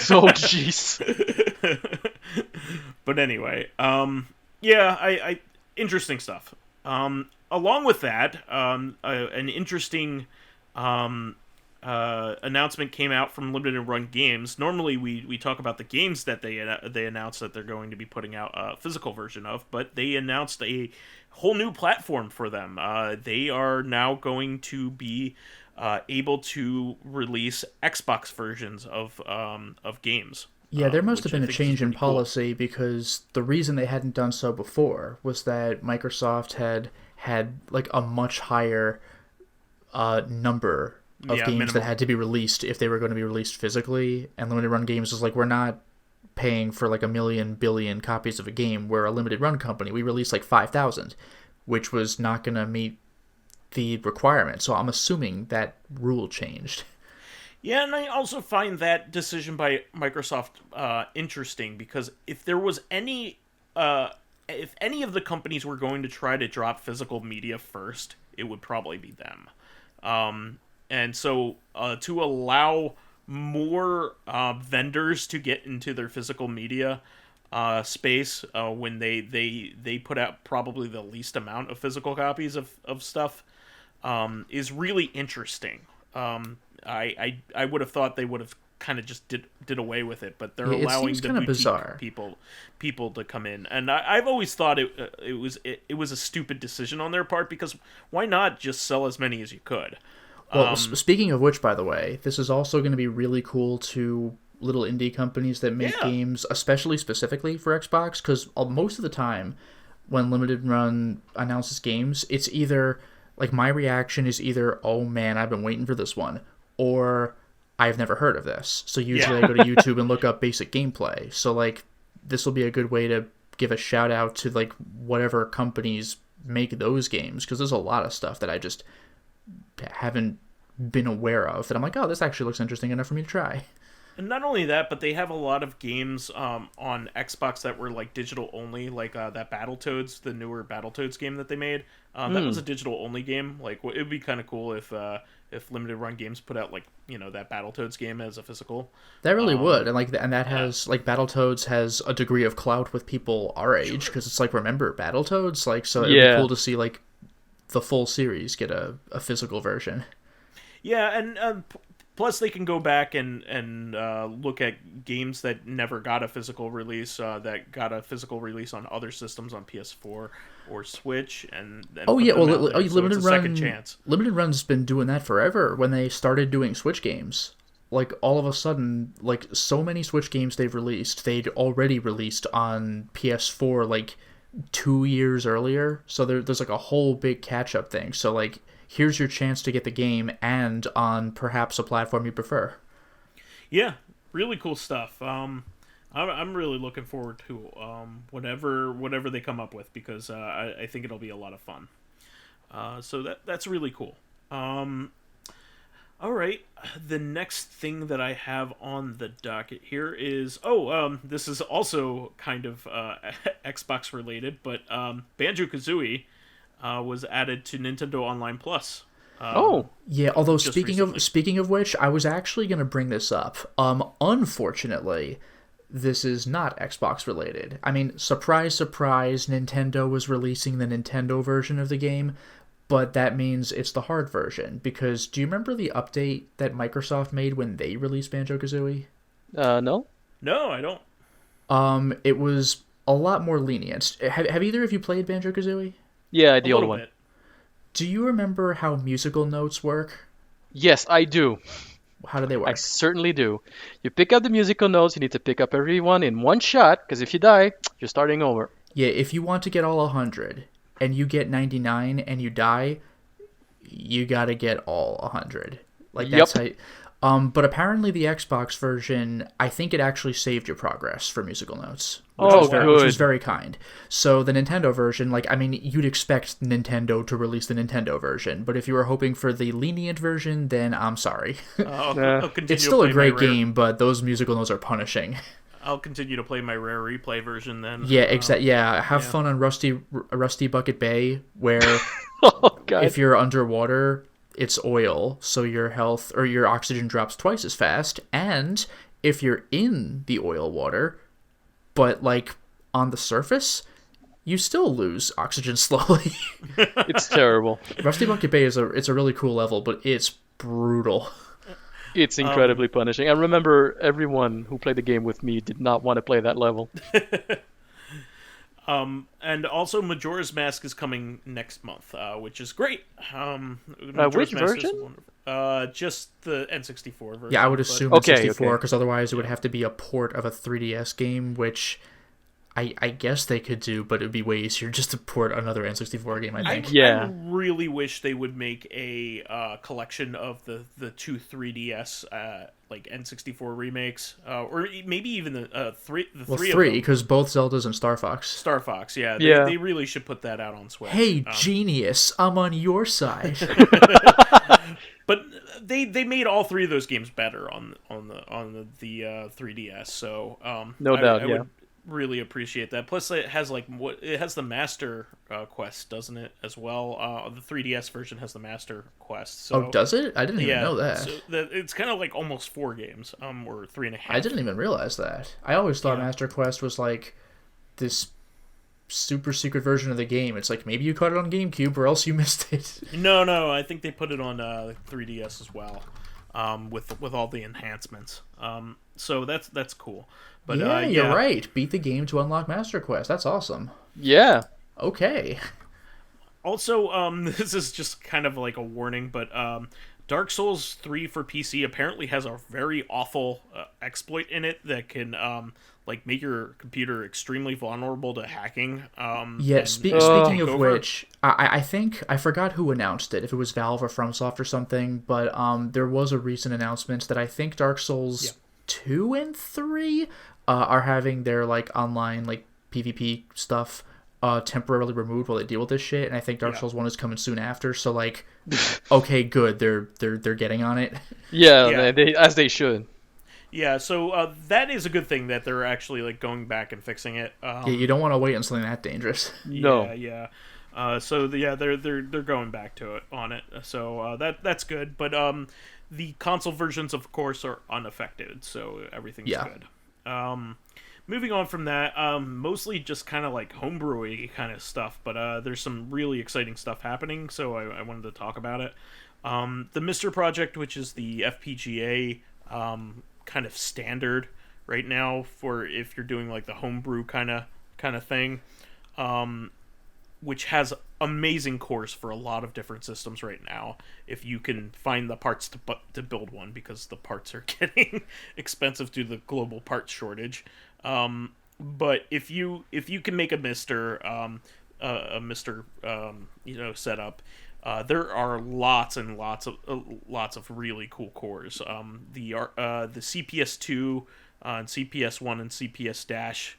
So jeez. But anyway, yeah, I interesting stuff. Along with that, an interesting announcement came out from Limited Run Games. Normally, we talk about the games that they announced that they're going to be putting out a physical version of, but they announced a whole new platform for them. They are now going to be able to release Xbox versions of games. Yeah, there must have which I been a think is change in pretty cool. policy because the reason they hadn't done so before was that Microsoft had like a much higher number of Yeah, games minimum. that had to be released if they were going to be released physically, and Limited Run Games was like, we're not paying for like 1,000,000,000,000 copies of a game. We're a limited run company. We released like 5,000, which was not going to meet the requirement. So I'm assuming that rule changed. Yeah, and I also find that decision by Microsoft interesting because if there was if any of the companies were going to try to drop physical media first, it would probably be them. And so to allow more vendors to get into their physical media space when they put out probably the least amount of physical copies of stuff is really interesting. I would have thought they would have kind of just did away with it, but they're Yeah, it allowing seems the kinda boutique bizarre. people to come in, and I've always thought it was a stupid decision on their part because why not just sell as many as you could? Well, speaking of which, by the way, this is also going to be really cool to little indie companies that make Yeah. games, especially specifically for Xbox, because most of the time when Limited Run announces games, it's either, like, my reaction is either, oh man, I've been waiting for this one, or I've never heard of this. So usually I go to YouTube and look up basic gameplay. So, like, this will be a good way to give a shout out to, like, whatever companies make those games, because there's a lot of stuff that I just haven't been aware of that I'm like, oh, this actually looks interesting enough for me to try. And not only that, but they have a lot of games on Xbox that were like digital only, like that Battletoads, the newer Battletoads game that they made. That was a digital only game. Like it would be kind of cool if Limited Run Games put out like that Battletoads game as a physical. That really would, and that has like Battletoads has a degree of clout with people our age because it's like, remember Battletoads, like, so it'd be cool to see like the full series get a physical version. Yeah, and plus they can go back and look at games that never got a physical release, that got a physical release on other systems on PS4 or Switch, and oh put yeah, them well, out there. So Limited it's a Run, second chance. Limited Run's been doing that forever. When they started doing Switch games, like all of a sudden, like so many Switch games they've released, they'd already released on PS4 like 2 years earlier. So there's like a whole big catch up thing. So like, here's your chance to get the game and on perhaps a platform you prefer. Yeah, really cool stuff. I'm really looking forward to whatever they come up with because I think it'll be a lot of fun. So that's really cool. All right, the next thing that I have on the docket here is this is also kind of Xbox related, but Banjo-Kazooie was added to Nintendo Online Plus. Yeah, although just speaking of which, I was actually going to bring this up. Unfortunately, this is not Xbox related. I mean, surprise, surprise, Nintendo was releasing the Nintendo version of the game, but that means it's the hard version. Because do you remember the update that Microsoft made when they released Banjo-Kazooie? No. No, I don't. It was a lot more lenient. Have either of you played Banjo-Kazooie? Yeah, the A old little one. bit. Do you remember how musical notes work? Yes, I do. How do they work? I certainly do. You pick up the musical notes. You need to pick up everyone in one shot, because if you die, you're starting over. Yeah, if you want to get all 100 and you get 99 and you die, you gotta get all 100. Like, that's Yep. how. But apparently the Xbox version, I think it actually saved your progress for musical notes, which Oh, was which was good. very kind. So the Nintendo version, like, I mean, you'd expect Nintendo to release the Nintendo version, but if you were hoping for the lenient version, then I'm sorry. I'll continue It's to still a play great my rare, game, but those musical notes are punishing. I'll continue to play my rare replay version then. Yeah, exactly. Yeah, have fun on Rusty Bucket Bay, where Oh, God. if you're underwater, it's oil, so your health or your oxygen drops twice as fast. And if you're in the oil water, but like on the surface, you still lose oxygen slowly. It's terrible. Rusty Bucket Bay it's a really cool level, but it's brutal. It's incredibly punishing. I remember everyone who played the game with me did not want to play that level. And also Majora's Mask is coming next month, which is great. Which version? Just the N64 version. Yeah, I would but- assume Okay, N64 okay. because otherwise it would have to be a port of a 3DS game, which I guess they could do, but it would be way easier just to port another N64 game, I think. Yeah. I really wish they would make a collection of the two 3DS like N64 remakes, or maybe even the three of Three, them. because both Zeldas and Star Fox. Star Fox, yeah, Yeah. they really should put that out on Switch. Hey, genius, I'm on your side. But they made all three of those games better on the 3DS. So No doubt, I yeah. would really appreciate that. Plus, it has it has the Master Quest, doesn't it? As well, the 3DS version has the Master Quest. So, Oh, does it? I didn't even know that. So it's kind of like almost 4 games, or 3.5. I didn't even realize that. I always thought Yeah. Master Quest was like this super secret version of the game. It's like maybe you caught it on GameCube or else you missed it. No, I think they put it on 3DS as well, with all the enhancements. So that's cool. But yeah, yeah, you're right. Beat the game to unlock Master Quest. That's awesome. Yeah. Okay. Also, this is just kind of like a warning, but Dark Souls 3 for PC apparently has a very awful exploit in it that can like make your computer extremely vulnerable to hacking. Yeah, and speaking take of over. which, I think, I forgot who announced it, if it was Valve or FromSoft or something, but there was a recent announcement that I think Dark Souls 2 and 3 are having their like online like PvP stuff temporarily removed while they deal with this shit, and I think Dark Souls 1 is coming soon after, so like, okay, good, they're getting on it. Yeah, as they should. Yeah, so that is a good thing that they're actually like going back and fixing it. Yeah, you don't want to wait on something that dangerous. No. Yeah. They're going back to it on it. So that's good. But the console versions, of course, are unaffected, so everything's good. Moving on from that, mostly just kind of like homebrewy kind of stuff, but there's some really exciting stuff happening, so I wanted to talk about it. The Mr. Project, which is the FPGA kind of standard right now for if you're doing like the homebrew kind of thing, which has amazing cores for a lot of different systems right now, if you can find the parts to build one, because the parts are getting expensive due to the global parts shortage. But if you can make a Mr. Setup, there are lots and lots of really cool cores. The CPS2 and CPS1 and CPS Dash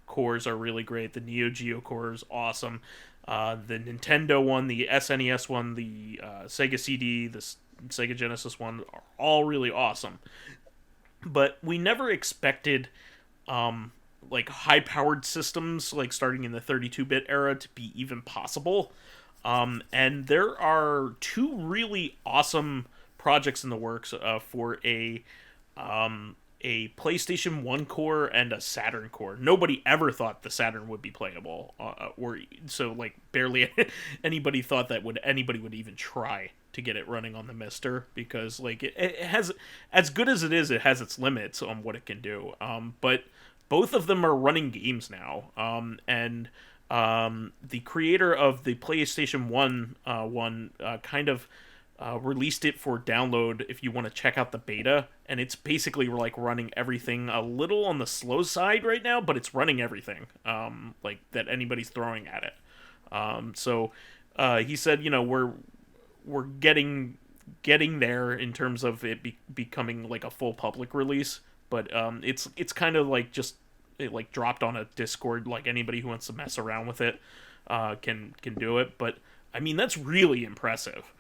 cores are really great. The Neo Geo core is awesome. The Nintendo one, the SNES one, the Sega CD, the Sega Genesis one are all really awesome. But we never expected like high-powered systems, like starting in the 32-bit era, to be even possible. And there are 2 really awesome projects in the works for a PlayStation 1 core and a Saturn core. Nobody ever thought the Saturn would be playable, or so like barely anybody thought that anybody would even try to get it running on the Mister, because like it has, as good as it is, it has its limits on what it can do. But both of them are running games now, and the creator of the PlayStation 1 kind of released it for download if you want to check out the beta, and it's basically like running everything a little on the slow side right now, but it's running everything like that anybody's throwing at it. So he said, we're getting there in terms of it becoming like a full public release, but it's kind of like just it like dropped on a Discord, like anybody who wants to mess around with it can do it. But I mean, that's really impressive.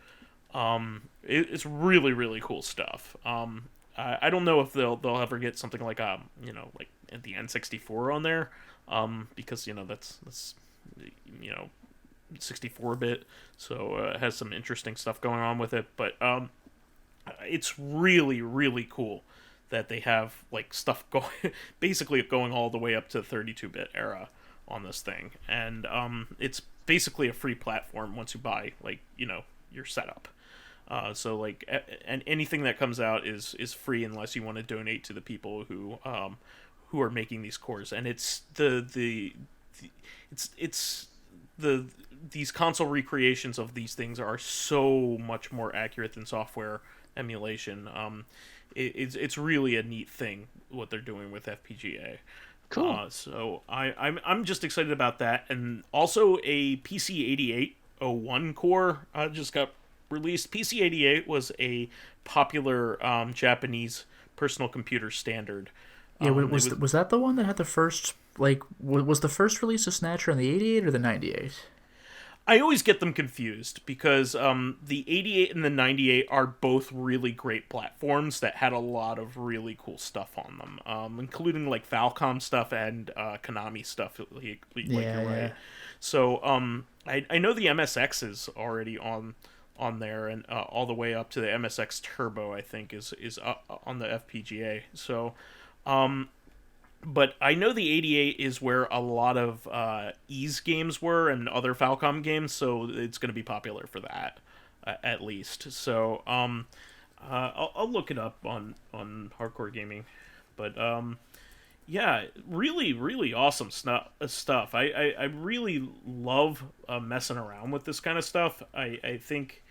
It's really, really cool stuff. I don't know if they'll ever get something like like the N64 on there, because that's 64-bit, so it has some interesting stuff going on with it. But it's really, really cool that they have like stuff going, basically going all the way up to the 32-bit era on this thing, and it's basically a free platform once you buy your setup. So like, and anything that comes out is free unless you want to donate to the people who are making these cores. And it's these console recreations of these things are so much more accurate than software emulation. It's really a neat thing what they're doing with FPGA. Cool. So I'm just excited about that, and also a PC8801 core just got released. PC88 was a popular Japanese personal computer standard. Yeah, was that the one that had the first, was the first release of Snatcher in the 88 or the 98? I always get them confused because the 88 and the 98 are both really great platforms that had a lot of really cool stuff on them, including like Falcom stuff and Konami stuff. Like you're right. So I know the MSX is already on there, and all the way up to the MSX Turbo, I think, is on the FPGA. So, but I know the 88 is where a lot of Ys games were and other Falcom games, so it's going to be popular for that, at least. So, I'll look it up on Hardcore Gaming, but yeah, really, really awesome stuff. I really love messing around with this kind of stuff. I think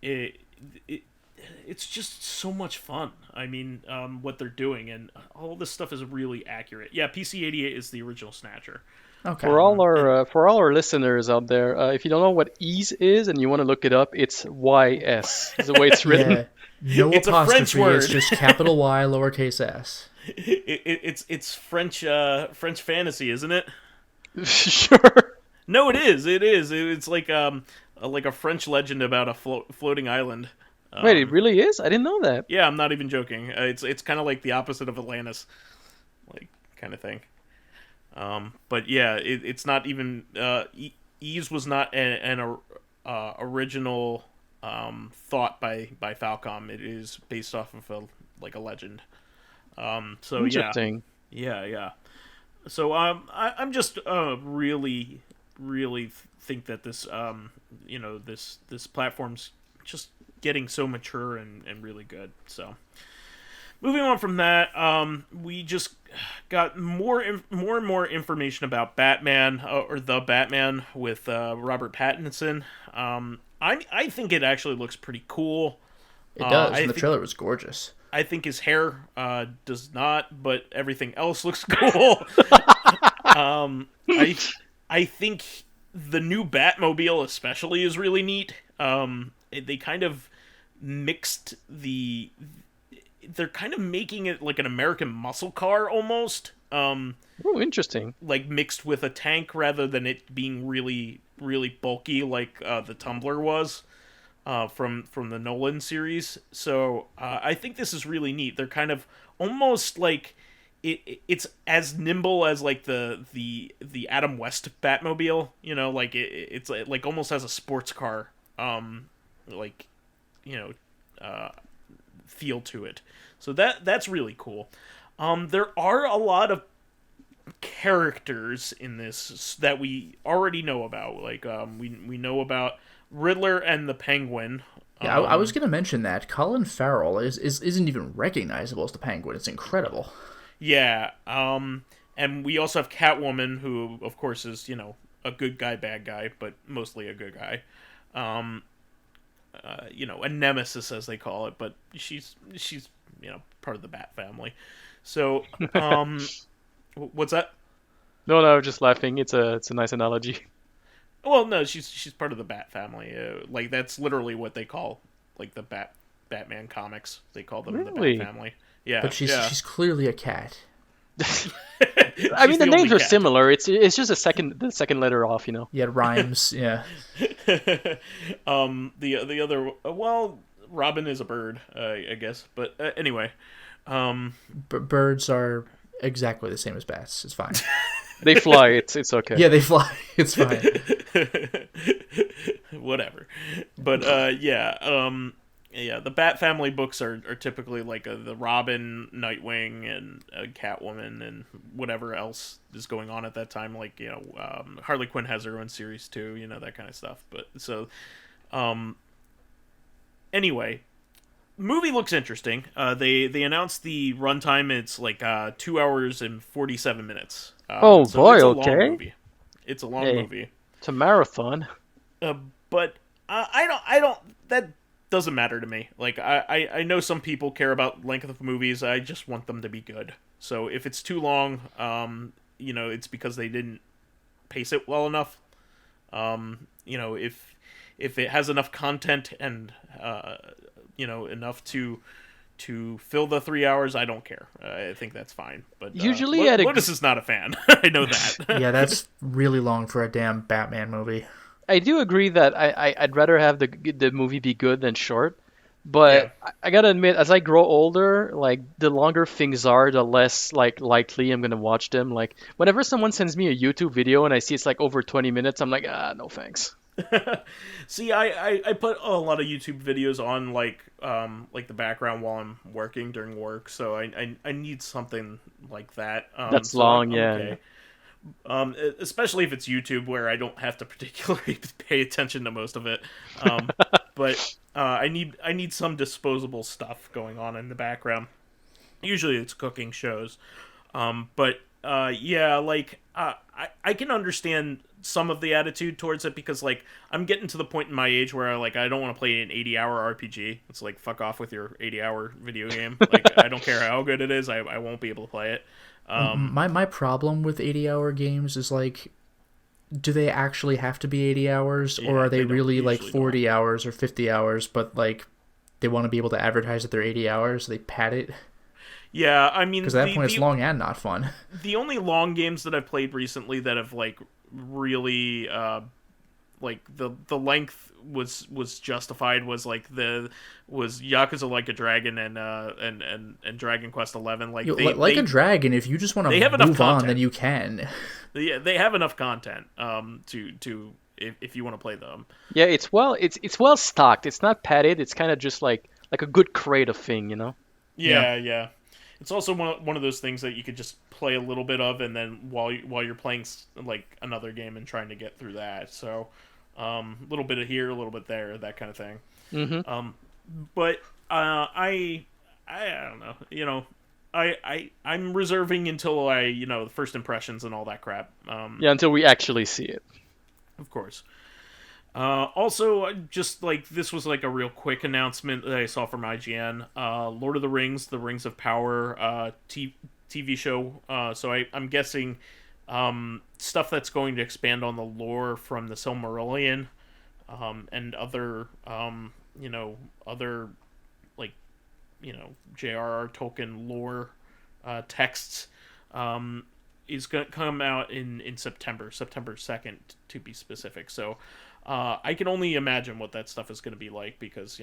it's just so much fun. I mean, what they're doing, and all this stuff is really accurate. Yeah, PC88 is the original Snatcher. Okay. For all our listeners out there, if you don't know what Ys is and you want to look it up, it's YS. Is the way it's written. Yeah, no It's a apostrophe. French word. It's just capital Y, lowercase s. It's French fantasy, isn't it? Sure. No, it is. It is. It's like a French legend about a floating island. Wait, it really is? I didn't know that. Yeah, I'm not even joking. It's kind of like the opposite of Atlantis, like kind of thing. But yeah, it's not even. Ys was not an original thought by Falcom. It is based off of a legend. So interesting. Yeah. So I'm just really, really think that this this platform's just getting so mature and really good. So moving on from that, we just got more and more information about Batman, or the Batman with Robert Pattinson. I think it actually looks pretty cool. It does. And the trailer was gorgeous. I think his hair does not, but everything else looks cool. I think the new Batmobile especially is really neat. They kind of mixed they're kind of making it like an American muscle car almost. Oh, interesting. Like mixed with a tank rather than it being really, really bulky like the Tumbler was from the Nolan series. So I think this is really neat. They're kind of almost like it's as nimble as like the Adam West Batmobile. Like it's like almost has a sports car feel to it. So that's really cool. There are a lot of characters in this that we already know about. Like we know about Riddler and the Penguin. Yeah, I was gonna mention that Colin Farrell isn't even recognizable as the Penguin. It's incredible. Yeah. And we also have Catwoman, who of course is a good guy, bad guy, but mostly a good guy. a nemesis as they call it, but she's part of the Bat family. So, what's that? No, I was just laughing. It's a nice analogy. Well, no, she's part of the Bat family. Like that's literally what they call like the Batman comics. They call them Really? the Bat family. Yeah, But she's clearly a cat. I mean, the names are cat. similar. It's just the second letter off, Yeah, it rhymes. Yeah. The other Robin is a bird, I guess. But anyway, Birds are exactly the same as bats. It's fine. They fly. It's okay. Yeah, they fly. It's fine. Whatever. But the Bat family books are typically like the Robin, Nightwing, and Catwoman, and whatever else is going on at that time. Like Harley Quinn has her own series too. That kind of stuff. But so, anyway. Movie looks interesting. They announced the runtime. It's like 2 hours and 47 minutes. Boy, it's a okay. long movie. It's a long movie. It's a marathon. But I don't. That doesn't matter to me. Like I know some people care about length of movies. I just want them to be good. So if it's too long, it's because they didn't pace it well enough. If it has enough content and enough to fill the 3 hours, I don't care. I think that's fine. But usually, Lotus is not a fan. I know that. Yeah, that's really long for a damn Batman movie. I do agree that I'd rather have the movie be good than short. But yeah. I gotta admit, as I grow older, like the longer things are, the less likely I'm gonna watch them. Like whenever someone sends me a YouTube video and I see it's like over 20 minutes, I'm like, no thanks. See, I put a lot of YouTube videos on like the background while I'm working during work, so I need something like that. That's long, yeah. Okay. Especially if it's YouTube, where I don't have to particularly pay attention to most of it. But I need some disposable stuff going on in the background. Usually it's cooking shows, but I can understand some of the attitude towards it, because like I'm getting to the point in my age where I don't want to play an 80-hour RPG. It's like, fuck off with your 80-hour video game. Like I don't care how good it is, I won't be able to play it. My problem with 80-hour games is like, do they actually have to be 80 hours, or are they really like 40 hours or 50 hours, but like they want to be able to advertise that they're 80 hours, so they pad it? Yeah, I mean, because at that point it's long and not fun. The only long games that I've played recently that have like really like the length was justified was Yakuza Like a Dragon and Dragon Quest 11. Like a Dragon, if you just want to move on, then you can. Yeah, they have enough content to if you want to play them. Yeah, it's well stocked. It's not padded. It's kind of just like a good creative thing, Yeah. It's also one of those things that you could just play a little bit of, and then while you're playing like another game and trying to get through that. So a little bit of here, a little bit there, that kind of thing. Mm-hmm. But I don't know. I'm reserving until the first impressions and all that crap. Until we actually see it. Of course. Also, just like this was like a real quick announcement that I saw from IGN. Lord of the Rings, The Rings of Power TV show. So I'm guessing stuff that's going to expand on the lore from the Silmarillion and other J.R.R. Tolkien lore texts. Is going to come out in September 2nd to be specific. So I can only imagine what that stuff is going to be like, because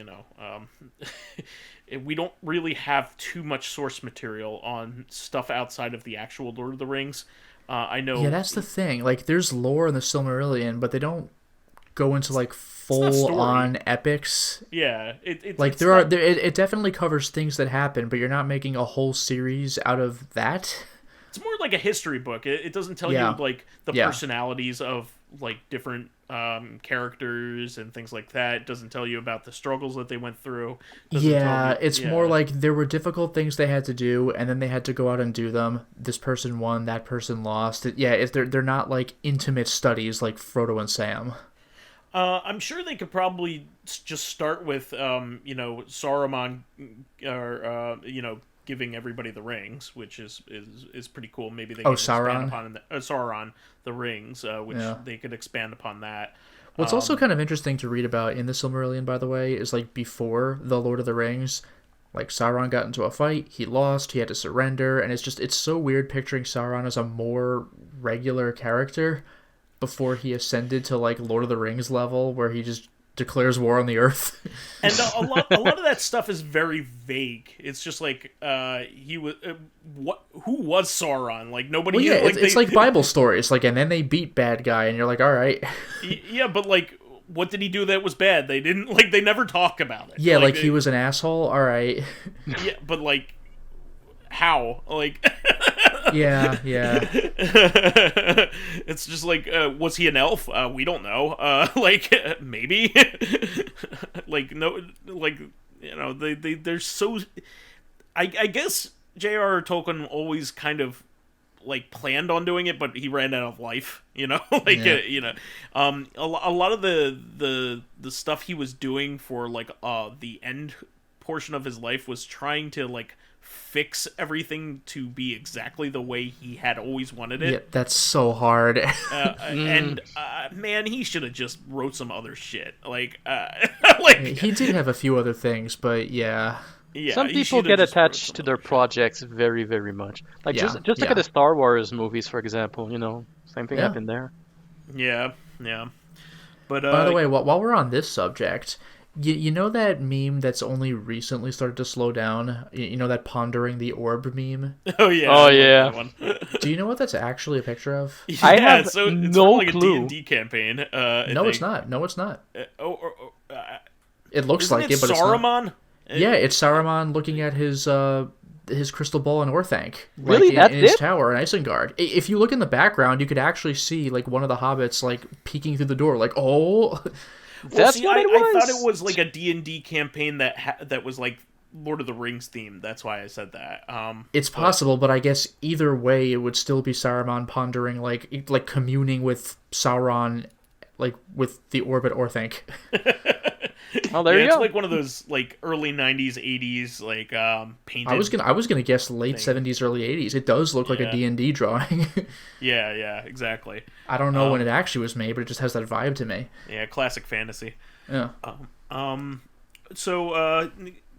we don't really have too much source material on stuff outside of the actual Lord of the Rings. I know. Yeah, that's the thing. Like, there's lore in the Silmarillion, but they don't go into like full on epics. Yeah, it definitely covers things that happen, but you're not making a whole series out of that. It's more like a history book. It doesn't tell you like the personalities of like different characters and things like that. It doesn't tell you about the struggles that they went through. It's more like there were difficult things they had to do, and then they had to go out and do them. This person won, that person lost. They're not like intimate studies like Frodo and Sam. I'm sure they could probably just start with, Saruman, or giving everybody the rings, which is pretty cool. Maybe they can expand upon Sauron the rings, which they could expand upon that. What's also kind of interesting to read about in the Silmarillion, by the way, is like before the Lord of the Rings, like Sauron got into a fight, he lost, he had to surrender, and it's so weird picturing Sauron as a more regular character before he ascended to like Lord of the Rings level, where he just declares war on the earth. And a lot of that stuff is very vague. It's just like he was who was Sauron? Like nobody. Well, yeah, it's like Bible stories. Like, and then they beat bad guy, and you're like, all right. Yeah, but like, what did he do that was bad? They didn't like. They never talk about it. Yeah, like he was an asshole. All right. Yeah, but like, how? Like. Yeah. It's just like, was he an elf? We don't know. Like, maybe. Like, no, like, they're so. I guess J.R.R. Tolkien always kind of like planned on doing it, but he ran out of life. Like a lot of the stuff he was doing for like the end portion of his life was trying to like fix everything to be exactly the way he had always wanted it. Yeah, that's so hard. And man, he should have just wrote some other shit. Like, he did have a few other things, but yeah. Yeah, some people get attached to their projects very, very much. Like just look at the Star Wars movies, for example. Same thing happened there. Yeah. But by the way, while we're on this subject, you know that meme that's only recently started to slow down? You know that pondering the orb meme? Oh yeah. Oh yeah. That one. Do you know what that's actually a picture of? Yeah, I have so it's no like clue. a D&D campaign. It's not. No, it's not. It looks Isn't like it but Saruman? it's not. Yeah, it's Saruman looking at his crystal ball in Orthanc. Really? Like, That's in his it? tower in Isengard. If you look in the background, you could actually see like one of the hobbits like peeking through the door, like, oh. That's what it was. I thought it was like a D&D campaign that was like Lord of the Rings themed. That's why I said that. It's possible, but I guess either way, it would still be Saruman pondering, like communing with Sauron, like with the orb at Orthanc. Oh, there you go. It's like one of those like early '90s, '80s like painted. I was gonna guess late '70s, early '80s. It does look like a D&D drawing. Yeah, exactly. I don't know when it actually was made, but it just has that vibe to me. Yeah, classic fantasy. Yeah. So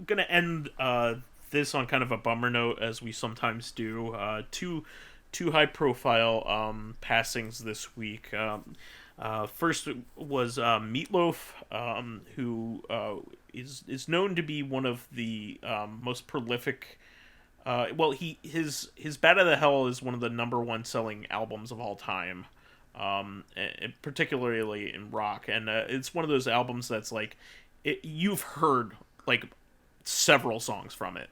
gonna end this on kind of a bummer note, as we sometimes do. Two high profile passings this week. First was Meatloaf, who is known to be one of the most prolific. His Bat of the Hell is one of the #1 selling albums of all time, particularly in rock, and it's one of those albums that's like you've heard like several songs from it,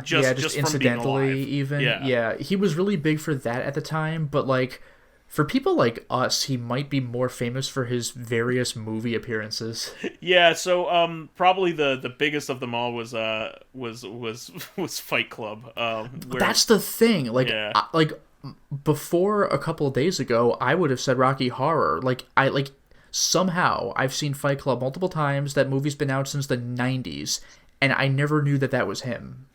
just incidentally, even. Yeah, he was really big for that at the time, but like. For people like us, he might be more famous for his various movie appearances. Yeah, so probably the biggest of them all was Fight Club. That's the thing. Like, before a couple of days ago, I would have said Rocky Horror. Somehow I've seen Fight Club multiple times. That movie's been out since the 90s. And I never knew that was him.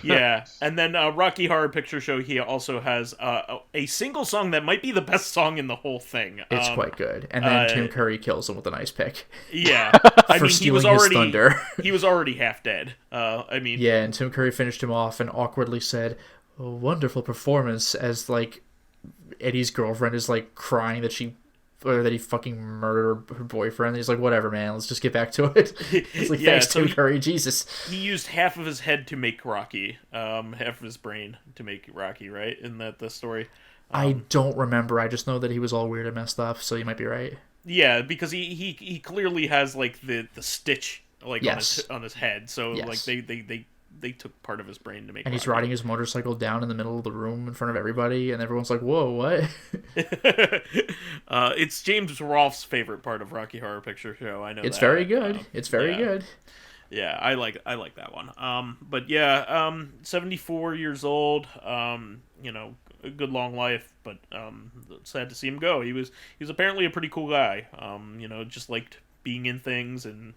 Yeah, and then Rocky Horror Picture Show, he also has a single song that might be the best song in the whole thing. It's quite good. And then Tim Curry kills him with a nice pick. Yeah. He was already, his thunder. He was already half dead. Yeah, and Tim Curry finished him off and awkwardly said, "A wonderful performance," as, like, Eddie's girlfriend is, like, crying that he fucking murdered her boyfriend. He's like, whatever, man, let's just get back to it. It's like, thanks, Tim Curry, Jesus. He used half of his head to make Rocky, half of his brain to make Rocky, right? Isn't that the story? I don't remember. I just know that he was all weird and messed up, so you might be right. Yeah, because he clearly has, like, the stitch, like, on his head, so, like, they took part of his brain to make And Rocky. He's riding his motorcycle down in the middle of the room in front of everybody, and everyone's like, whoa, what? It's James Rolfe's favorite part of Rocky Horror Picture Show. I know it's very good. It's very good. Yeah, I like that one. But yeah, 74 years old. a good long life, but sad to see him go. He was apparently a pretty cool guy. Just liked being in things and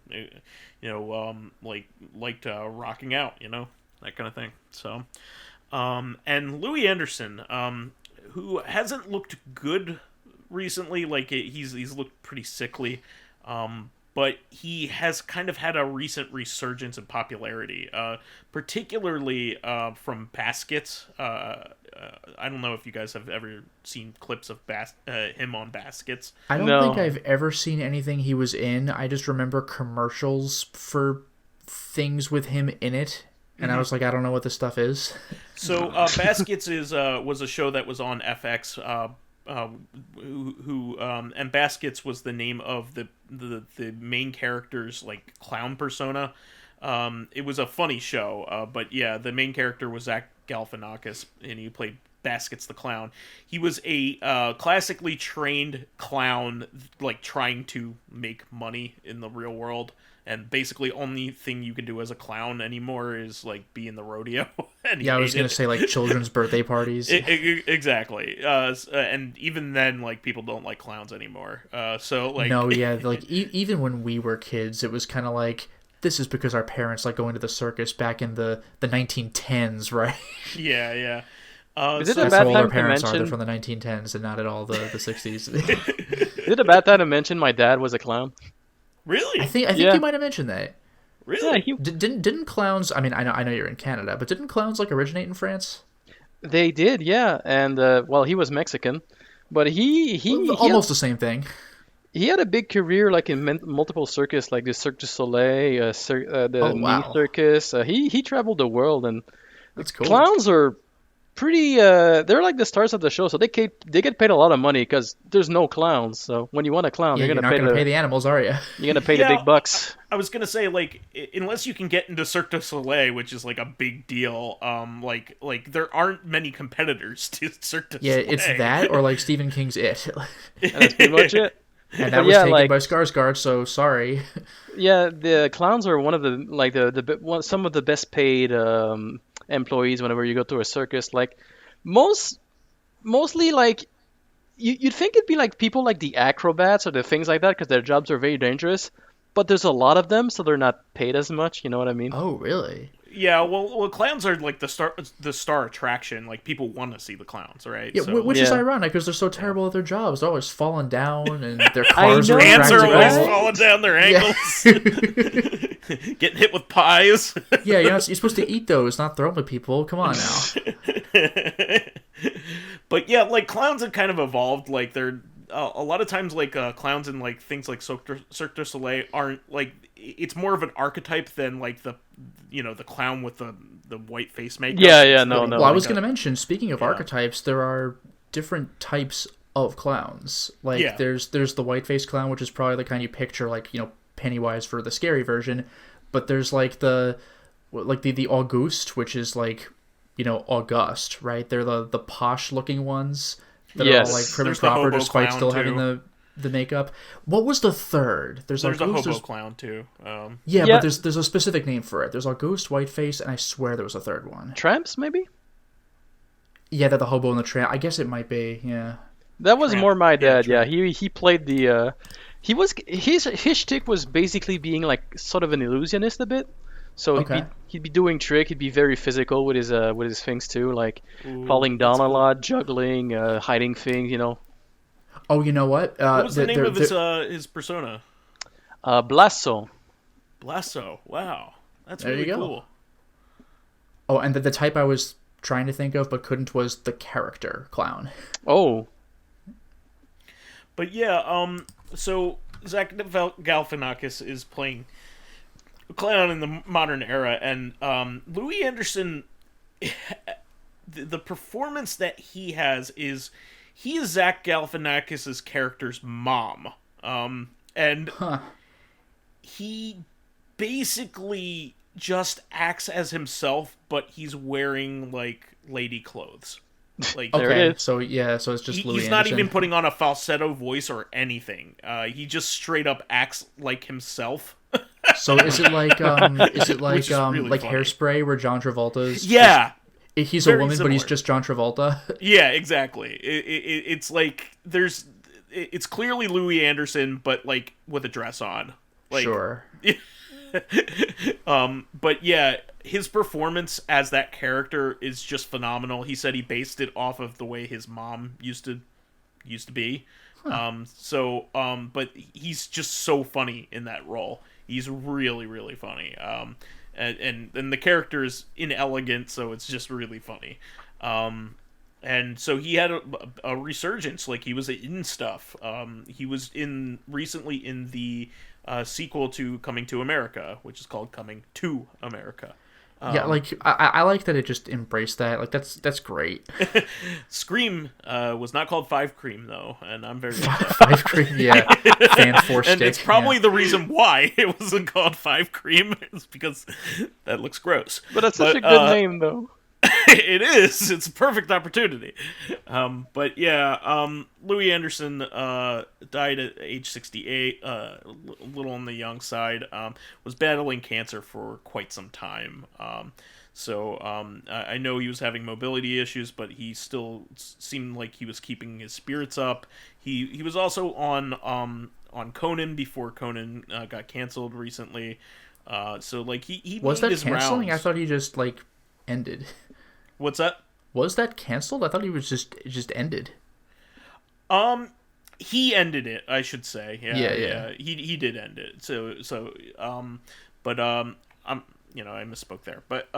liked rocking out, that kind of thing. So, and Louie Anderson, who hasn't looked good recently, like he's looked pretty sickly. But he has kind of had a recent resurgence in popularity, particularly from Baskets. I don't know if you guys have ever seen clips of him on Baskets. I don't think I've ever seen anything he was in. I just remember commercials for things with him in it, and I was like, I don't know what this stuff is. So Baskets was a show that was on FX. And Baskets was the name of the main character's like clown persona. It was a funny show, but yeah, the main character was Zach Galifianakis, and he played Baskets the clown. He was a classically trained clown, like trying to make money in the real world. And basically, only thing you can do as a clown anymore is like be in the rodeo. Yeah, I was gonna say like children's birthday parties. Exactly. And even then, like people don't like clowns anymore. So like no, yeah, like even when we were kids, it was kind of like this is because our parents like going to the circus back in the 1910s, right? Yeah, yeah. Is it a that's bad how old time our parents to are. They're mention? from the 1910s and not at all the 60s. Is it a bad time to mention my dad was a clown? Really? I think Yeah. you might have mentioned that. Really? Yeah, Didn't clowns? I mean, I know you're in Canada, but didn't clowns like originate in France? they did, yeah. And well, he was Mexican, but he Almost the same thing. he had a big career like in multiple circus, like the Cirque du Soleil, the Oh, wow. Nice Circus. He traveled the world, and That's cool. clowns are pretty. They're like the stars of the show, so they get paid a lot of money because there's no clowns. So when you want a clown, Yeah, you're you're gonna not pay going to pay the animals, are you? you're gonna pay Yeah, the big bucks. I was gonna say, like, unless you can get into Cirque du Soleil, which is like a big deal, like there aren't many competitors to Cirque du Yeah, Soleil. it's that or like Stephen King's It, And that's pretty much it. and that was Yeah, taken like- by Skarsgård. So sorry. Yeah, the clowns are one of the some of the best paid employees whenever you go to a circus. Like mostly like you'd think it'd be like people like the acrobats or the things like that because their jobs are very dangerous. But there's a lot of them, so they're not paid as much. You know what I mean? Oh, really? Yeah, well, clowns are like the star attraction. Like people want to see the clowns, right? Yeah, So, which is Yeah. ironic because they're so terrible at their jobs. They're always falling down, and their cars know. are hands are practically- always right? falling down their ankles, getting hit with pies. Yeah, you're supposed to eat those, not throw them at people. Come on now. But yeah, like clowns have kind of evolved. Like they're a lot of times like clowns and like things like Cirque du Soleil aren't like it's more of an archetype than like the clown with the white face makeup. Yeah, yeah, It's no, more no. Well, I like was a- going to mention, speaking of archetypes, there are different types of clowns. Like Yeah. there's the white face clown, which is probably the kind you picture, like Pennywise for the scary version. But there's like the Auguste, which is like august, right? They're the posh looking ones that Yes. are all like prim and There's the proper, hobo despite clown, still too. having the makeup. What was the third? There's a Auguste, hobo clown too. Yeah, Yeah. but there's a specific name for it. There's Auguste, Whiteface, and I swear there was a third one. Tramps, maybe? Yeah, that the hobo and the tramp. I guess it might be. Yeah. That was Tramp. more my Yeah, dad. Yeah, Tramp. he played the. His shtick was basically being like sort of an illusionist a bit. So Okay. he'd be doing trick. He'd be very physical with his things too, like Ooh, falling down that's a cool. lot, juggling, hiding things. Oh, you know what? What was the name of they're- his persona? Blasso. Blasso. Wow, that's There really you go. cool. Oh, and the type I was trying to think of but couldn't was the character clown. Oh, But yeah, so Zach Galifianakis is playing a clown in the modern era, and Louie Anderson, the performance that he has is Zach Galifianakis' character's mom, and he basically just acts as himself, but he's wearing like lady clothes. Like There it Okay, is. so it's just Louis he's not Anderson. even putting on a falsetto voice or anything. He just straight up acts like himself. So is it like Which is really like funny. Hairspray where John Travolta's Yeah, He's Very a woman, similar. but he's just John Travolta. Yeah, exactly. It's like it's clearly Louie Anderson, but like with a dress on. Like, Sure. But yeah, his performance as that character is just phenomenal. He said he based it off of the way his mom used to be. But he's just so funny in that role. He's really, really funny. And the character is inelegant, so it's just really funny. And so he had a resurgence. Like, he was in stuff. He was recently in the sequel to Coming to America, which is called Coming to America. Yeah, like I like that it just embraced that. Like that's great. Scream was not called Five Cream though, and I'm very Five Cream, yeah, fan force and stick. it's probably the reason why it wasn't called Five Cream is because that looks gross. But that's such a good name though. It is. It's a perfect opportunity. But yeah, Louie Anderson died at age 68, a little on the young side. Was battling cancer for quite some time. I know he was having mobility issues, but he still seemed like he was keeping his spirits up. He was also on Conan before Conan got canceled recently. So like he was made that his canceling? rounds. I thought he just like ended. What's that? Was that canceled? I thought he was just ended. He ended it, I should say. Yeah. He did end it. I misspoke there. But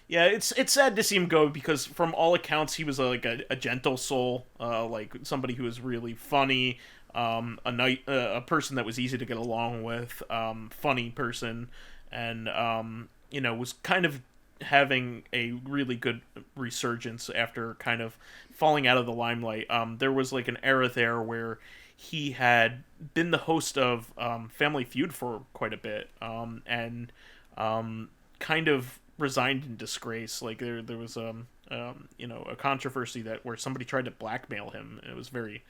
yeah, it's sad to see him go because from all accounts he was like a gentle soul, like somebody who was really funny, a person that was easy to get along with, funny person, and was kind of having a really good resurgence after kind of falling out of the limelight. There was like an era there where he had been the host of Family Feud for quite a bit, and kind of resigned in disgrace. Like there was a controversy where somebody tried to blackmail him. It was very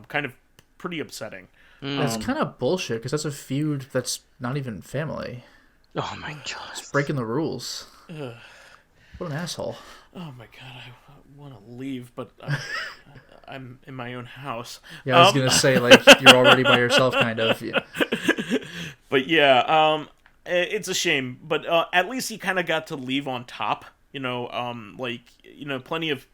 kind of pretty upsetting. That's kind of bullshit because that's a feud that's not even family. Oh my god, it's breaking the rules. What an asshole. Oh my god, I want to leave, but I'm in my own house. Yeah, I was going to say, like, you're already by yourself, kind of. Yeah. But yeah, it's a shame. But at least he kind of got to leave on top. Plenty of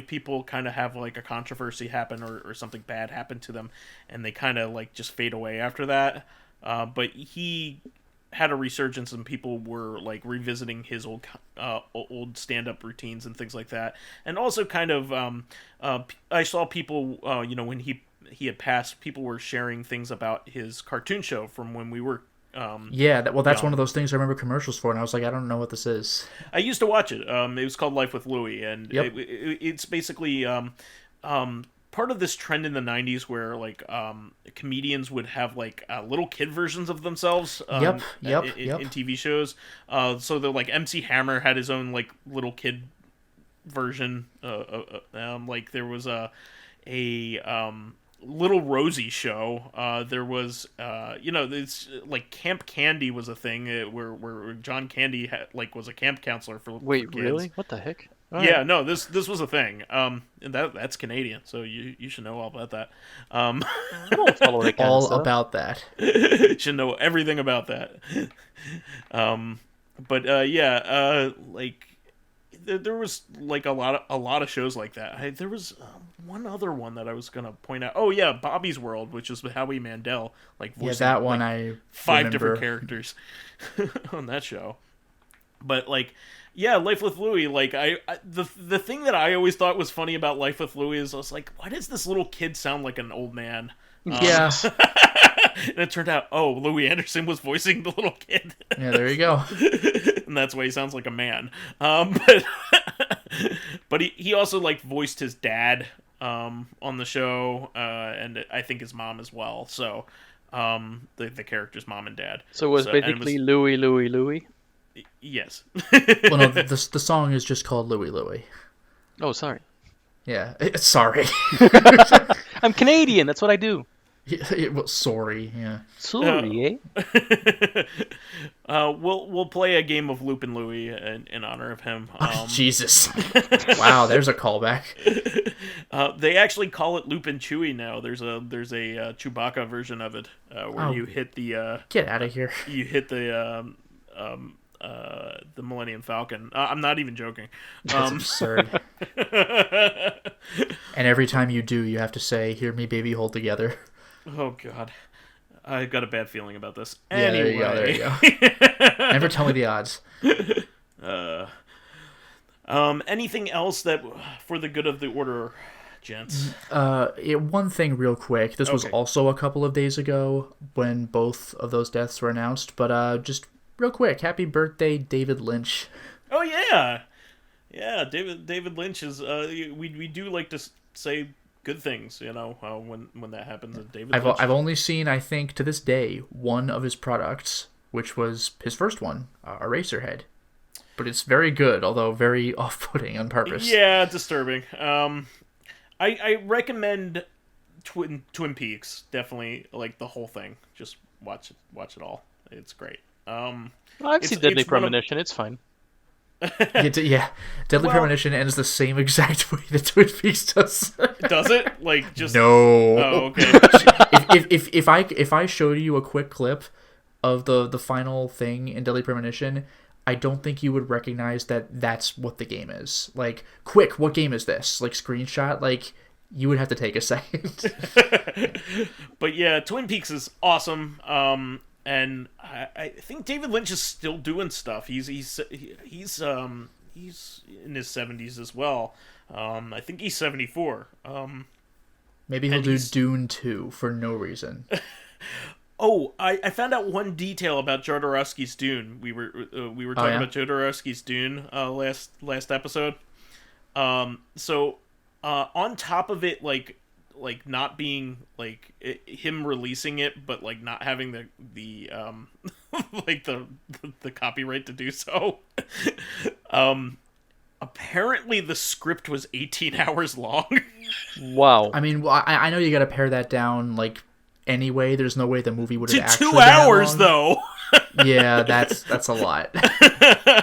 people kind of have, like, a controversy happen or something bad happen to them, and they kind of, like, just fade away after that. But he had a resurgence and people were like revisiting his old stand-up routines and things like that, and also kind of I saw people when he had passed, people were sharing things about his cartoon show from when we were that's one of those things I remember commercials for, and I was like, I don't know what this is. I used to watch it. It was called Life with Louie, and yep. It's basically part of this trend in the 90s where like comedians would have like little kid versions of themselves in TV shows. So they're like MC Hammer had his own like little kid version. Like there was a Little Rosie show. There was it's like Camp Candy was a thing where John Candy was a camp counselor for Wait, kids. Really? What the heck? All yeah, right. No, this was a thing. And that's Canadian, so you should know all about that. I don't follow that kind of stuff. About that. You should know everything about that. There was like a lot of shows like that. There was one other one that I was gonna point out. Oh yeah, Bobby's World, which is with Howie Mandel, like voicing, that one like, I 5 remember. different characters on that show. But like, yeah, Life with Louie. Like the thing that I always thought was funny about Life with Louie is I was like, why does this little kid sound like an old man? Yeah. And it turned out, Louie Anderson was voicing the little kid. Yeah, there you go. And that's why he sounds like a man. But he also like voiced his dad on the show, and I think his mom as well. So the character's mom and dad. So it was basically Louie. Yes. Well, no, the song is just called Louie Louie. Oh, sorry. Yeah, sorry. I'm Canadian. That's what I do. Sorry, yeah. Sorry, We'll play a game of Loop and Louie in honor of him. Jesus. Wow, there's a callback. They actually call it Loop and Chewie now. There's a Chewbacca version of it where you hit the get out of here. You hit the Millennium Falcon. I'm not even joking. That's absurd. And every time you do, you have to say, "Hear me, baby, hold together." Oh God, I got a bad feeling about this. Yeah, Anyway, there you go. Never tell me the odds. Anything else that for the good of the order, gents? One thing real quick. This was also a couple of days ago when both of those deaths were announced, but just real quick, happy birthday, David Lynch. Oh yeah, David Lynch is. We do like to say good things, when that happens. I've only seen, I think, to this day, one of his products, which was his first one, Eraserhead. But it's very good, although very off-putting on purpose. Yeah, disturbing. I recommend Twin Peaks. Definitely, like the whole thing. Just watch it all. It's great. I've seen Deadly Premonition. It's fine. Deadly Premonition ends the same exact way that Twin Peaks does. Does it? Like just no. Oh, okay. if I showed you a quick clip of the final thing in Deadly Premonition, I don't think you would recognize that that's what the game is. Like, quick, what game is this? Like, screenshot? Like, you would have to take a second. But yeah, Twin Peaks is awesome. And I think David Lynch is still doing stuff. He's in his 70s as well. I think he's 74. Maybe he'll do Dune 2 for no reason. Oh, I found out one detail about Jodorowsky's Dune. We were talking about Jodorowsky's Dune last episode. So on top of it, like not being like him releasing it, but like not having the like the copyright to do so. Apparently the script was 18 hours long. Wow. I mean, I know you got to pare that down. Like, anyway, there's no way the movie would have to actually 2 hours though. Yeah, that's a lot.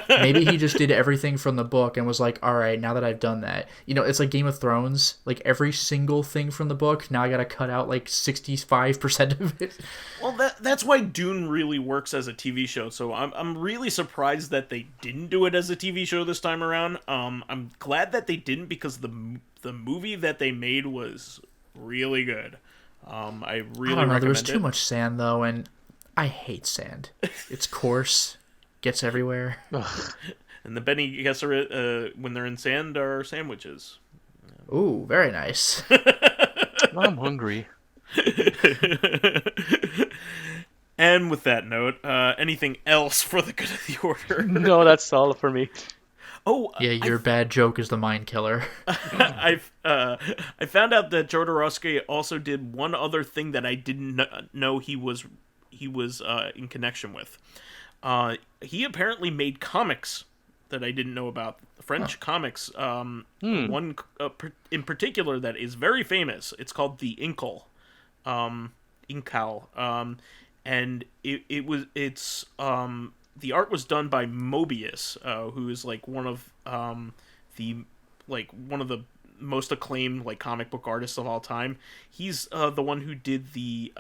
Maybe he just did everything from the book and was like, all right, now that I've done that, it's like Game of Thrones, like every single thing from the book, now I gotta cut out like 65% of it. Well, that's why Dune really works as a TV show, so I'm really surprised that they didn't do it as a TV show this time around. I'm glad that they didn't, because the movie that they made was really good. I really don't know, there was recommend too much sand though, and I hate sand. It's coarse, gets everywhere. And the Bene Gesserit, when they're in sand, are sandwiches. Ooh, very nice. I'm hungry. And with that note, anything else for the good of the order? No, that's all for me. Oh, yeah, your bad joke is the mind killer. I found out that Jodorowsky also did one other thing that I didn't know he was in connection with. He apparently made comics that I didn't know about. French comics. One in particular that is very famous. It's called the Incal. Incal. And it's the art was done by Mobius, who is like one of the most acclaimed like comic book artists of all time. He's the one who did the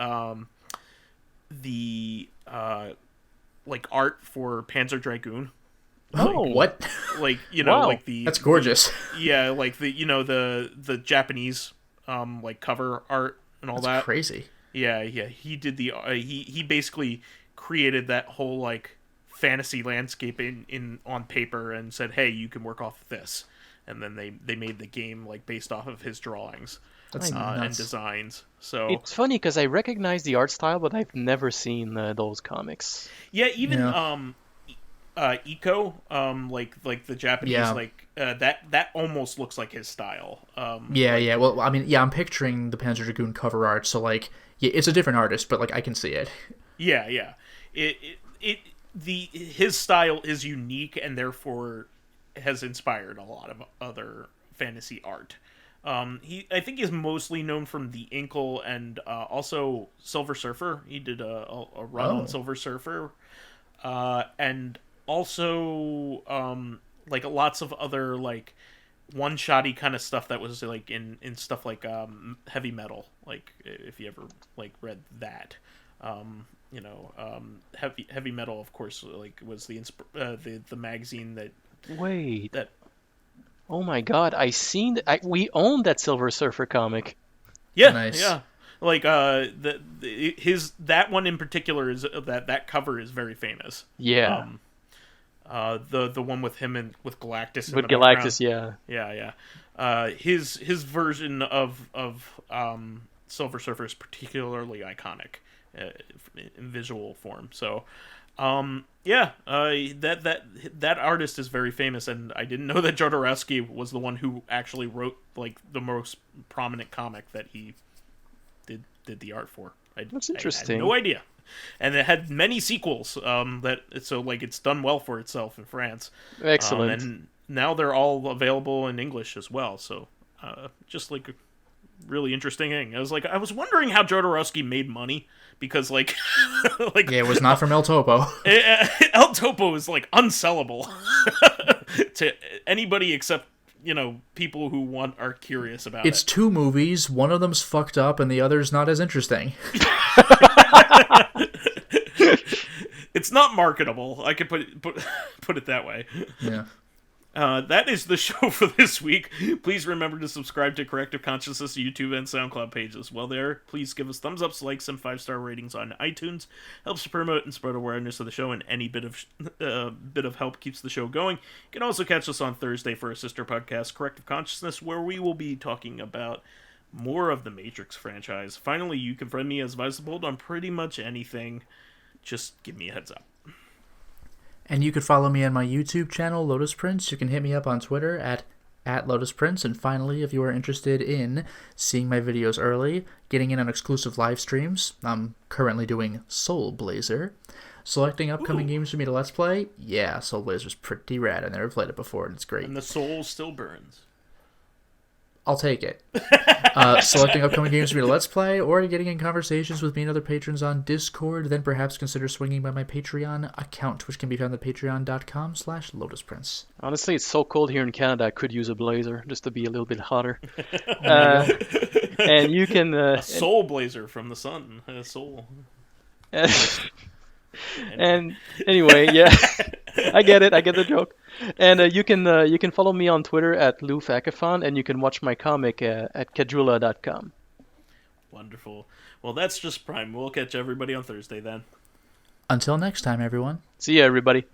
like art for Panzer Dragoon. Oh, what? Like, wow. like that's gorgeous. Like the Japanese like cover art and all that's that. Crazy. Yeah. He did the he basically created that whole like fantasy landscape in on paper and said, "Hey, you can work off of this." And then they made the game like based off of his drawings. That's and designs. So it's funny because I recognize the art style, but I've never seen those comics. Yeah, even Eco, like the Japanese, that almost looks like his style. Yeah. Well, I mean, yeah, I'm picturing the Panzer Dragoon cover art, so like, yeah, it's a different artist, but like I can see it. Yeah. His style is unique and therefore has inspired a lot of other fantasy art. I think he's mostly known from the Inkle and also Silver Surfer. He did a run on Silver Surfer, and also like lots of other like one-shotty kind of stuff that was like in stuff like heavy metal. Like if you ever like read that, heavy metal, of course, like was the magazine that. Wait. That. Oh my God! We own that Silver Surfer comic. Yeah, nice. Yeah. Like that one in particular is that cover is very famous. Yeah. The one with him and with Galactus. With Galactus, yeah. Yeah. His version of Silver Surfer is particularly iconic in visual form. So, that artist is very famous, and I didn't know that Jodorowsky was the one who actually wrote like the most prominent comic that he did the art for. That's interesting. I had no idea. And it had many sequels. It's done well for itself in France. Excellent. And now they're all available in English as well. So, just like a really interesting thing. I was wondering how Jodorowsky made money because yeah, it was not from El Topo. El Topo is like unsellable to anybody except people who are curious about it. It's 2 movies. One of them's fucked up, and the other's not as interesting. It's not marketable. I could put it that way. Yeah. That is the show for this week. Please remember to subscribe to Corrective Consciousness YouTube and SoundCloud pages. While there, please give us thumbs ups, likes, and 5-star ratings on iTunes. Helps to promote and spread awareness of the show, and any bit of help keeps the show going. You can also catch us on Thursday for our sister podcast, Corrective Consciousness, where we will be talking about more of the Matrix franchise. Finally, you can friend me as vysethebold on pretty much anything. Just give me a heads up. And you can follow me on my YouTube channel, Lotus Prince. You can hit me up on Twitter at Lotus Prince. And finally, if you are interested in seeing my videos early, getting in on exclusive live streams, I'm currently doing Soul Blazer. Selecting upcoming games for me to Let's Play, yeah, Soul Blazer's pretty rad. I never played it before, and it's great. And the soul still burns. I'll take it. Selecting upcoming games for me to Let's Play, or getting in conversations with me and other patrons on Discord, then perhaps consider swinging by my Patreon account, which can be found at patreon.com/LotusPrince. Honestly, it's so cold here in Canada, I could use a blazer just to be a little bit hotter. And you can... a soul blazer from the sun. A soul. And anyway, yeah, I get the joke. And you can follow me on Twitter at Fakafon, and you can watch my comic at Kajula.com. Wonderful. Well, that's just Prime. We'll catch everybody on Thursday then. Until next time, everyone. See ya, everybody.